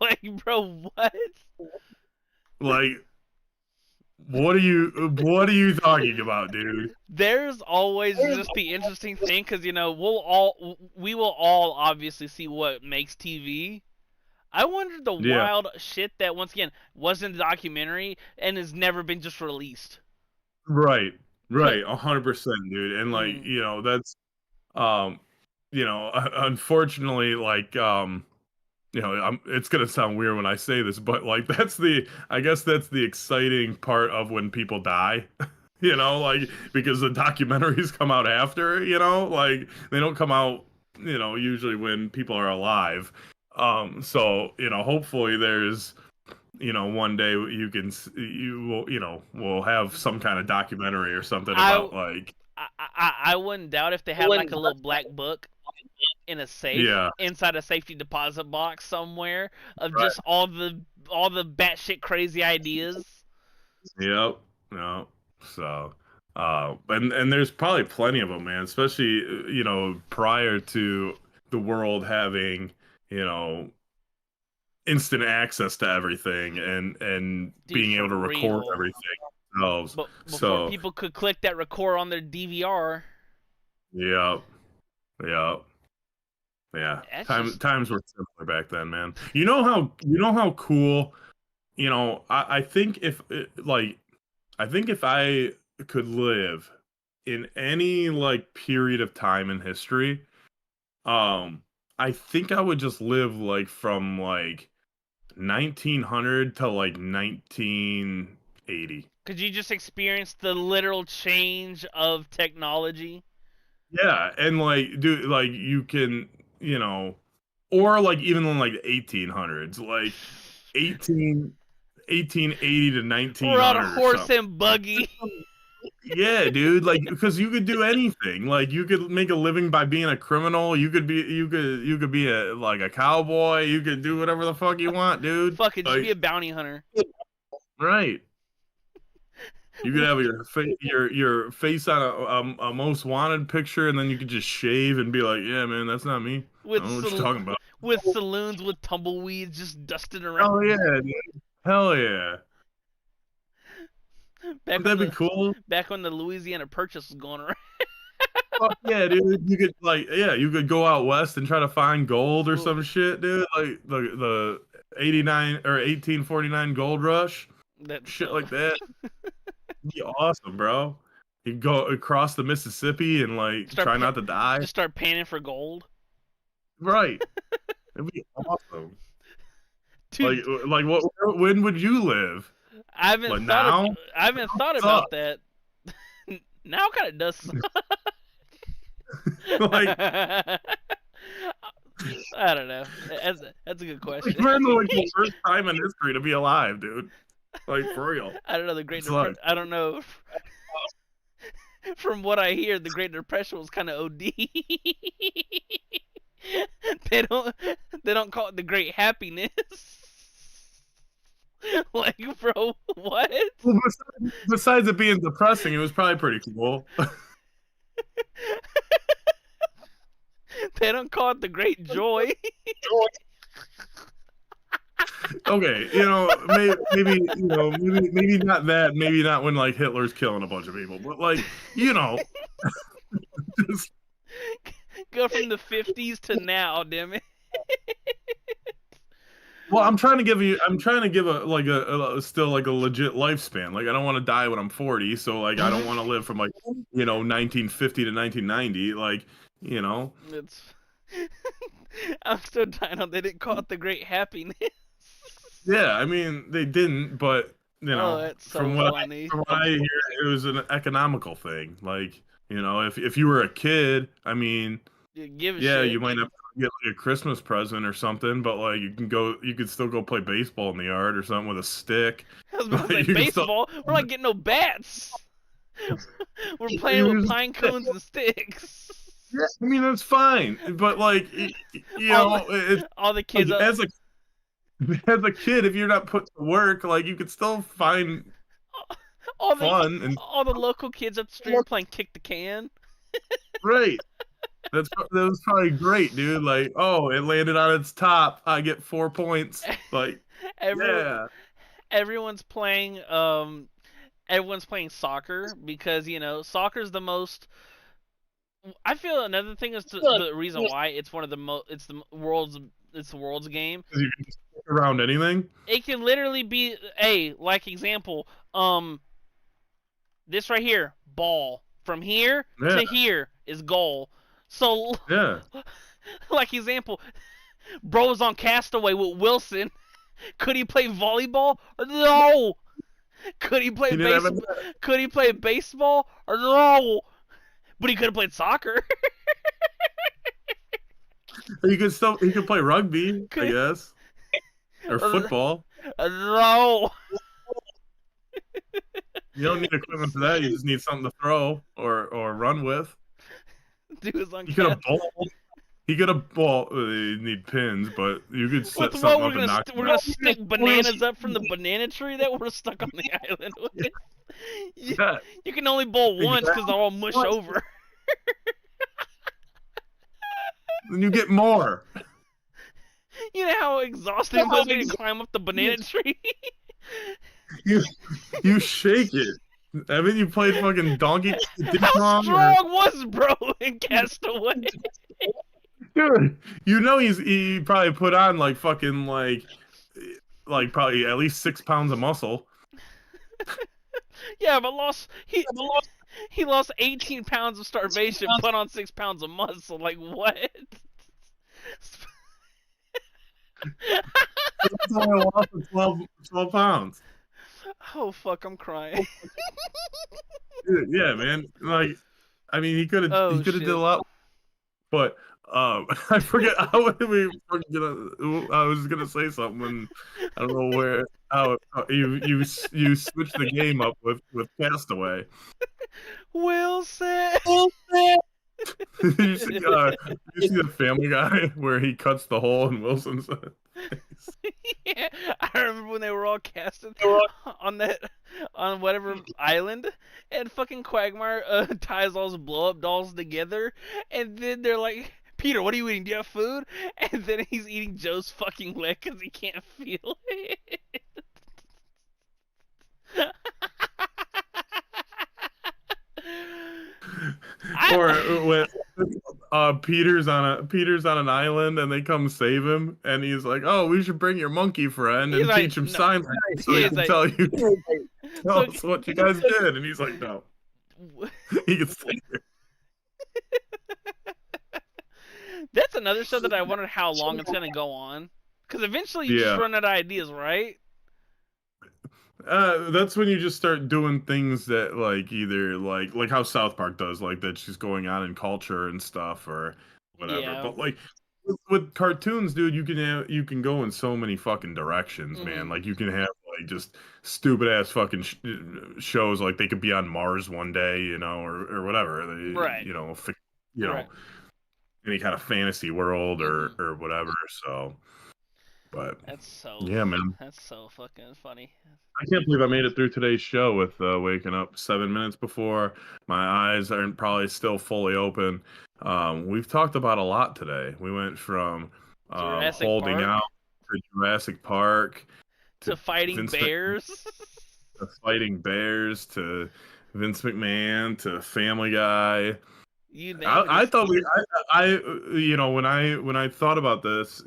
like, bro, what? Like, what are you talking about, dude? There's always just the interesting thing because we will all obviously see what makes TV. I wonder the Yeah, wild shit that once again was in the documentary and has never been just released. right, right, 100%, dude. And like, Mm, that's um, unfortunately, like it's gonna sound weird when I say this, but like I guess that's the exciting part of when people die. Like because the documentaries come out after, like they don't come out, usually when people are alive. So, hopefully there's, one day you will, will have some kind of documentary or something I, about like, I wouldn't doubt if they had like a little black book in a safe yeah, inside a safety deposit box somewhere of right, just all the batshit crazy ideas. yep, no, so. And there's probably plenty of them, man. Especially prior to the world having you know instant access to everything and Dude, being for able to record real. everything themselves. But before So, people could click that record on their DVR, yeah, yeah, yeah. that's Times just times were simpler back then, man. You know how cool. I think if I could live in any like period of time in history, um, I think I would just live like from like 1900 to like 1980. could you just experience the literal change of technology? Yeah, and like dude, like you can, or like even in like the 1800s, like 18 1880 to We're on a 1900 or horse something. and buggy. Yeah, dude, like because you could do anything. Like you could make a living by being a criminal. You could be a cowboy. You could do whatever the fuck you want, dude. Fuck it, just be Like a bounty hunter. right. You could have your face on a most wanted picture, and then you could just shave and be like, "Yeah, man, that's not me. I with don't know what you're talking about." with saloons with tumbleweeds just dusting around. Oh yeah, dude. Hell yeah. Back Would when that be the cool? Louisiana Purchase was going around. Fuck yeah, dude. You could go out west and try to find gold or some shit, dude. Like the 89 or 1849 gold rush, That's shit so. like that. Be awesome, bro. You go across the Mississippi and like Start try pa- not to die. just start panning for gold, Right. It'd be awesome. Like, dude. what? When would you live? Like now? I haven't thought Suck. about that. Now kind of does. Like, I don't know. That's a good question. we're in like the worst time in history to be alive, dude. Like for real. I don't know the Great It's like, Depression. I don't know. From what I hear, the Great Depression was kind of OD. they don't they don't call it the Great Happiness. Like, bro, what? Well, besides it being depressing, it was probably pretty cool. They don't call it the Great Joy. Okay, maybe not that, maybe not when like Hitler's killing a bunch of people, but like, just, Go from the 50s to now, damn it. well, I'm trying to give a still like a legit lifespan. Like I don't want to die when I'm 40, so like I don't want to live from like 1950 to 1990. Like It's. I'm still dying on. They didn't call it the Great Happiness. yeah, I mean they didn't, but Oh, that's so funny. from what I hear, it was an economical thing. Like if you were a kid, I mean, You give a yeah, shit. you might not get like a Christmas present or something, but like you could still go play baseball in the yard or something with a stick. I was about to say Like, you can still, baseball. We're not getting no bats. We're playing with pine cones and sticks. yeah, I mean that's fine, but like All the kids like, as a kid, if you're not put to work, like you could still find all the fun and all the local kids up the street are playing kick the can. great. That was probably great, dude. Like, oh, it landed on its top. I get 4 points. Like, yeah. Everyone's playing soccer because soccer's the most. I feel another thing is the reason why it's one of the it's the world's game. You can just stick around anything. It can literally be like example, this right here, ball from here to here is goal. So yeah, like example, bro's on Castaway with Wilson. Could he play volleyball? No. Could he play baseball? Could he play baseball? No. But he could have played soccer. he could play rugby, I guess, or football. No. You don't need equipment for that. You just need something to throw or run with. Dude was on. He could have bowled. He could have you need pins, but you could set With something what up and knock. we're gonna stick bananas up from the banana tree that we're stuck on the island with. You can only bowl once because they'll all mush over. Then you get more. You know how exhausting it was when you climb up the banana tree? You shake it. Haven't you played fucking Donkey How strong was bro in Castaway? Dude, he probably put on like fucking like probably at least 6 pounds of muscle. Yeah, but he lost 18 pounds of starvation, put on 6 pounds of muscle. Like what? That's why I lost 12 pounds. Oh fuck, I'm crying. Dude, yeah, man. Like, I mean, he could have did a lot, but I forget how we I was gonna say something, and I don't know where. How you switched the game up with Castaway. Wilson. you see the Family Guy where he cuts the hole in Wilson's face? Yeah, I remember when they were all casted on whatever island, and fucking Quagmire ties all his blow-up dolls together, and then they're like, Peter, what are you eating? Do you have food? And then he's eating Joe's fucking leg because he can't feel it. Or when Peter's on an island and they come save him, and he's like, "Oh, we should bring your monkey friend and teach him sign language so he can tell us what you guys did." And he's like, "No, he can stay here." That's another show that I wondered how long it's gonna go on, because eventually you just run out of ideas, right? That's when you just start doing things that like either like how South Park does, like that's just going on in culture and stuff or whatever. Yeah. But like with cartoons, dude, you can go in so many fucking directions, man. Like you can have like just stupid ass fucking shows like they could be on Mars one day, or whatever. Right. You know, Right. any kind of fantasy world Mm-hmm. or whatever. So, but That's so. yeah, man. That's so fucking funny. I can't believe I made it through today's show with waking up 7 minutes before. My eyes aren't probably still fully open. We've talked about a lot today. We went from Jurassic holding out Park to Jurassic Park to to fighting Vince McMahon bears. to fighting bears to Vince McMahon to Family Guy. You name it. I It's thought when I thought about this,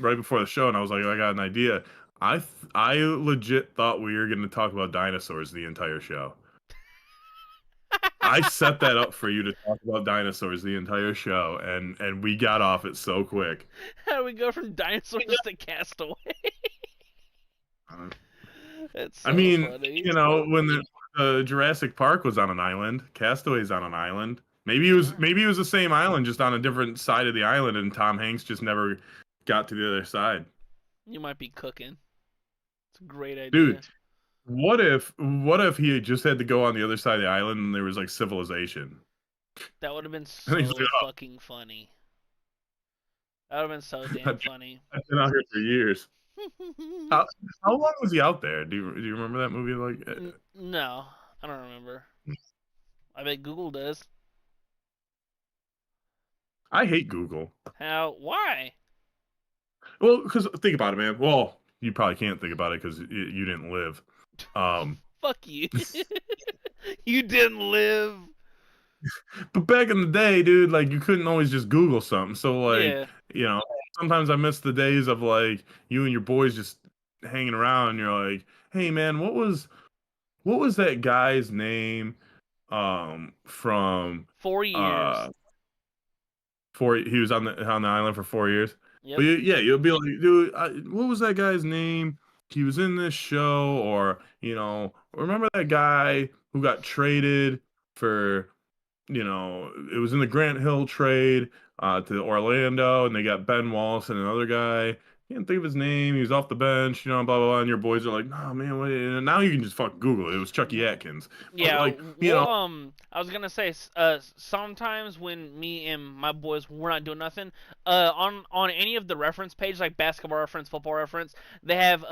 right before the show, and I was like, I got an idea. I legit thought we were going to talk about dinosaurs the entire show. I set that up for you to talk about dinosaurs the entire show, and we got off it so quick. how do we go from dinosaurs to Castaway? Uh, That's I so mean, funny. when the Jurassic Park was on an island, Castaway's on an island. Yeah. Maybe it was the same island, just on a different side of the island, and Tom Hanks just never got to the other side. You might be cooking. It's a great Dude, idea. what if he had just had to go on the other side of the island and there was like civilization? That would have been And he's so like, fucking funny. That would have been so oh, damn funny. I've been out here for years. How how long was he out there? Do you remember that movie? Like, No, I don't remember. I bet Google does. I hate Google. How? Why? Well, because think about it, man. Well, you probably can't think about it because you didn't live. Um, Fuck you. You didn't live. but back in the day, dude, like you couldn't always just Google something. So like, Yeah. you know, sometimes I miss the days of like you and your boys just hanging around. And you're like, hey, man, what was that guy's name? From 4 years. uh, he was on the island for 4 years. But Yep. yeah, you'll be like, dude, what was that guy's name? He was in this show, or remember that guy who got traded for it was in the Grant Hill trade to Orlando, and they got Ben Wallace and another guy. Can't think of his name. He was off the bench, blah blah blah. And your boys are like, "No, man, what?" And now you can just fucking Google it. It was Chucky Atkins. But Yeah, like, well, I was gonna say, sometimes when me and my boys we're not doing nothing, on any of the reference pages like basketball reference, football reference, they have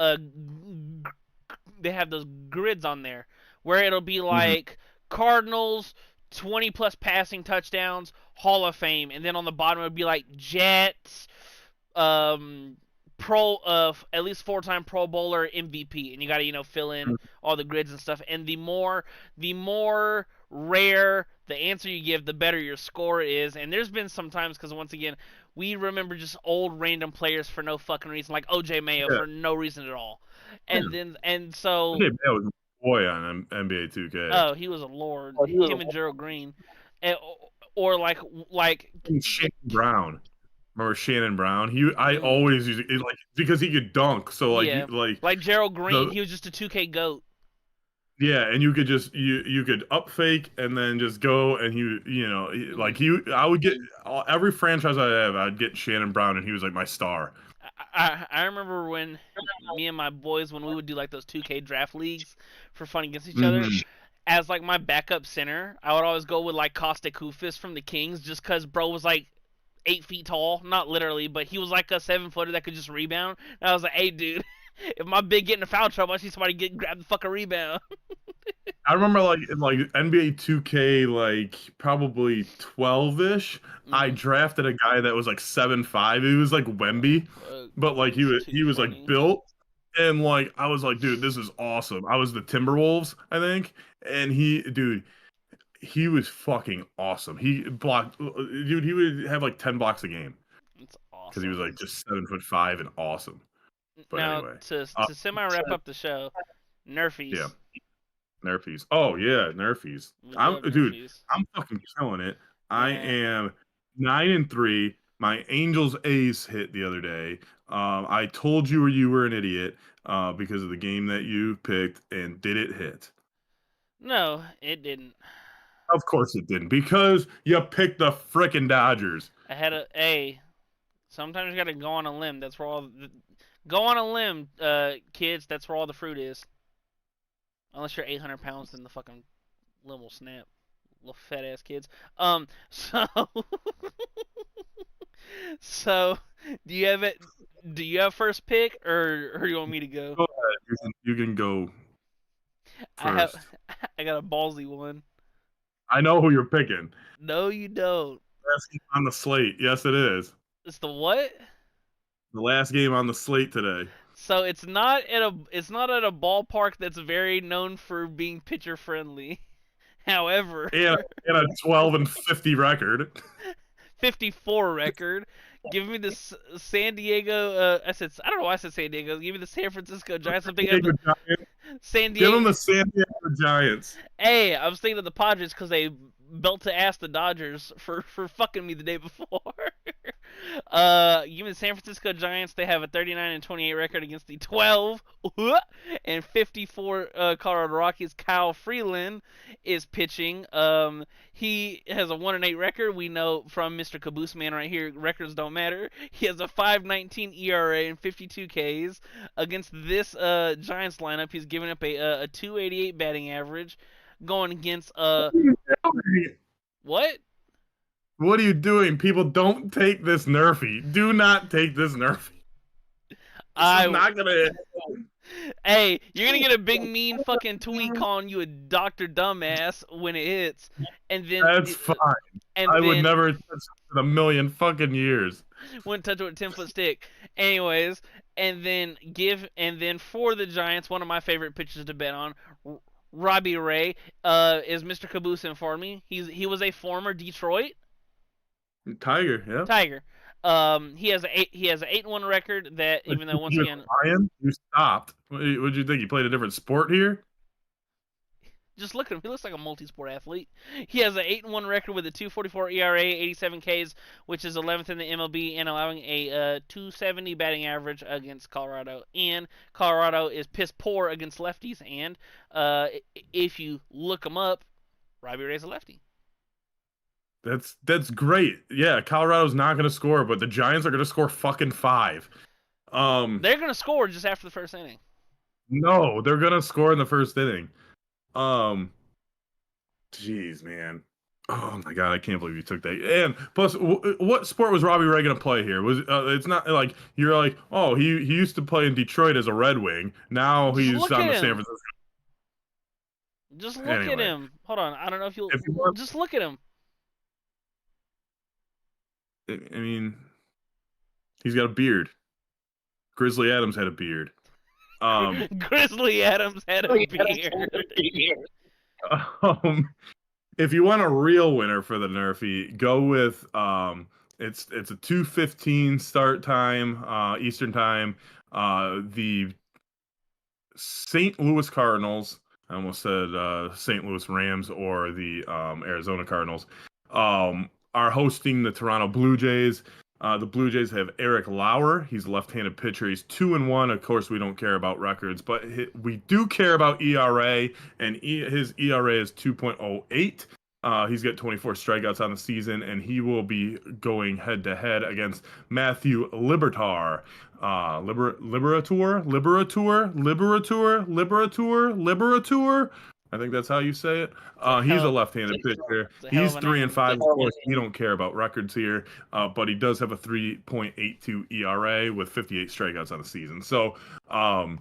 they have those grids on there where it'll be mhm. like Cardinals 20 plus passing touchdowns, Hall of Fame, and then on the bottom it would be like Jets, um, pro of at least 4-time Pro Bowler MVP, and you got to fill in all the grids and stuff. And the more rare the answer you give, the better your score is. And there's been some times because once again we remember just old random players for no fucking reason, like OJ Mayo Yeah, for no reason at all. yeah. And so Okay, that was my boy on NBA 2K. oh, he was a lord, him and Gerald Green, and, or like And Shannon Brown. Remember Shannon Brown? I mm, always use it like because he could dunk. So like yeah, like like Gerald Green, the he was just a 2K goat. yeah, and you could just you could up fake and then just go and like Mm. I would get every franchise I have, I'd get Shannon Brown and he was like my star. I remember when me and my boys when we would do like those 2K draft leagues for fun against each other. Hmm. As like my backup center, I would always go with like Costa Kufis from the Kings, just cause bro was like 8 feet tall, not literally, but he was like a 7-footer that could just rebound. And I was like, hey dude, if my big get into foul trouble, I see somebody grab the fucking rebound. I remember like in like NBA 2K like probably 12-ish, I Mm. drafted a guy that was like 7'5". He was like Oh Wemby, fuck, but like he that's was too he was like funny. built and like I was like, dude, this is awesome. I was the Timberwolves, I think, and he was fucking awesome. He blocked, dude. He would have like 10 blocks a game It's because he was awesome. like just 7'5" and awesome. But Now anyway, to semi wrap up the show, yeah, Nerfies. Nerfies. Oh yeah, Nerfies. We love Dude, Nerfies. I'm fucking killing it. I Man, am 9-3. My Angels ace hit the other day. I told you were an idiot because of the game that you picked, and did it hit? no, it didn't. Of course it didn't, because you picked the frickin' Dodgers. I had a. Sometimes you gotta go on a limb. That's where Go on a limb, kids. That's where all the fruit is. Unless you're 800 pounds, then the fucking limb will snap. Little fat ass kids. So so do you have it? Do you have first pick, or you want me to go? Go ahead. You can go I have. first. I got a ballsy one. I know who you're picking. No, you don't. Last game on the slate. Yes, it is. It's the what? The last game on the slate today. So it's not at a ballpark that's very known for being pitcher friendly. However, And a 12-50 record. 54 record. Give me this San Diego. I don't know why I said San Diego. Give me the San Francisco Giants. I'm thinking of the San Give them Diego. the San Diego Giants. Hey, I was thinking of the Padres because they belt to ass the Dodgers for fucking me the day before. Give me the San Francisco Giants. They have a 39-28 record against the 12 and 54 Colorado Rockies. Kyle Freeland is pitching. He has a 1-8 record. We know from Mr. Kaboose man right here, records don't matter. He has a 5.19 ERA and 52 Ks against this Giants lineup. He's giving up a 2.88 batting average, going against what? What are you doing? People, don't take this Nerfy. Do not take this Nerfy. This is not gonna. Hey, you're gonna get a big mean fucking tweet calling you a Dr. Dumbass when it hits, and then That's fine. And I then, would never touch it in a million fucking years. Wouldn't touch it with a 10-foot stick. Anyways, and then for the Giants, one of my favorite pitchers to bet on, Robbie Ray, is Mr. Caboose informed me. He was a former Detroit Tiger, yeah. Tiger. He has an 8-1 record. That even though once again, Ryan, you stopped. What did you think? You played a different sport here? just look at him. He looks like a multi-sport athlete. He has an 8-1 record with a 2.44 ERA, 87 Ks, which is 11th in the MLB, and allowing a 270 batting average against Colorado. And Colorado is piss poor against lefties. And if you look him up, Robbie Ray's a lefty. That's great. Yeah, Colorado's not going to score, but the Giants are going to score fucking 5. They're going to score just after the first inning. No, they're going to score in the first inning. Jeez, man. Oh my god, I can't believe you took that. And plus, what sport was Robbie Ray gonna play here? Was it's not like you're like, oh, he used to play in Detroit as a Red Wing. Now he's on the San Francisco. Just look at him. Hold on, I don't know if you'll. Just look at him. I mean, he's got a beard. Grizzly Adams had a beard. Grizzly Adams had a beard. If you want a real winner for the Nerfy, go with it's a 2:15 start time, Eastern time. The St. Louis Cardinals, I almost said St. Louis Rams, or the Arizona Cardinals, are hosting the Toronto Blue Jays. The Blue Jays have Eric Lauer. He's a left-handed pitcher. He's 2-1. Of course, we don't care about records, but we do care about ERA, and his ERA is 2.08. He's got 24 strikeouts on the season, and he will be going head-to-head against Matthew Liberator. Liberator. I think that's how you say it. He's a left-handed pitcher. He's 3-5. Of course, we don't care about records here, but he does have a 3.82 ERA with 58 strikeouts on the season. So we're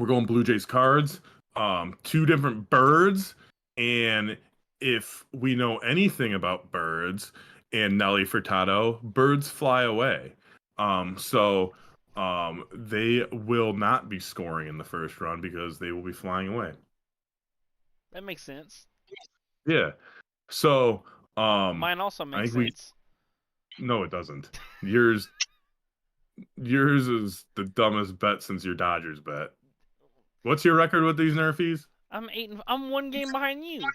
going Blue Jays Cards. 2 different birds, and if we know anything about birds and Nelly Furtado, birds fly away. So they will not be scoring in the first run because they will be flying away. That makes sense. Yeah. So mine also makes sense. No, it doesn't. Yours is the dumbest bet since your Dodgers bet. What's your record with these Nerfies? I'm 1 game behind you.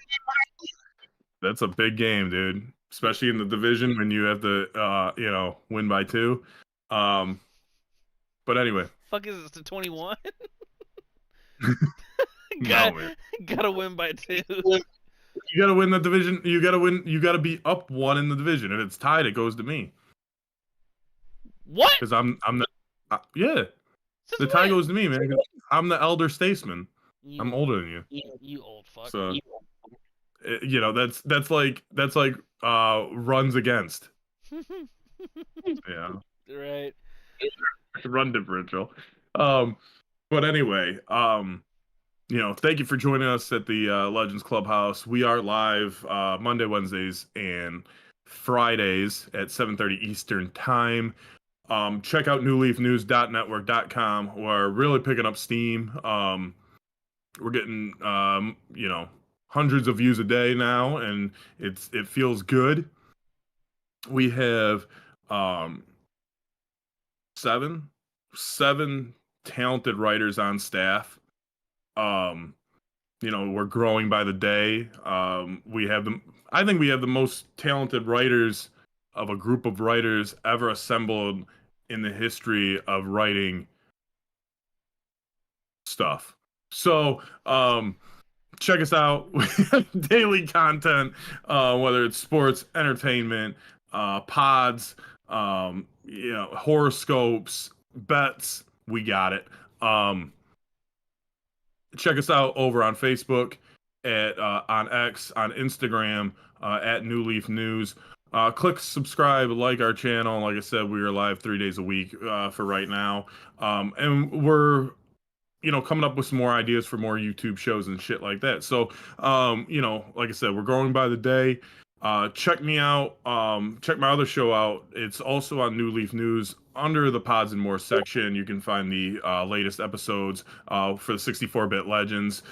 That's a big game, dude. Especially in the division when you have to win by 2. But anyway. Fuck is this to 21? No, gotta win by 2. You gotta win the division. You gotta win. You gotta be up 1 in the division. If it's tied, it goes to me. What? Because I'm Yeah, Since the tie when? goes to me, man. 'Cause I'm the elder statesman. I'm You older than you, you old fuck. so you know that's like runs against. Yeah, Right. run differential. Um, but anyway, you know, thank you for joining us at the Legends Clubhouse. We are live Monday, Wednesdays, and Fridays at 7:30 Eastern Time. Check out newleafnews.network.com. We're really picking up steam. We're getting you know, hundreds of views a day now, and it feels good. We have um, seven seven talented writers on staff. Um, you know, we're growing by the day. We have the I think we have the most talented writers of a group of writers ever assembled in the history of writing stuff. So, check us out. We have daily content, whether it's sports, entertainment, pods, you know, horoscopes, bets. We got it. Check us out over on Facebook, at on X, on Instagram, at New Leaf News. Click subscribe, like our channel. Like I said, we are live 3 days a week for right now, and we're, you know, coming up with some more ideas for more YouTube shows and shit like that. So, you know, like I said, we're growing by the day. Check me out. Check my other show out. It's also on New Leaf News under the Pods and More section. You can find the latest episodes for the 64-bit Legends.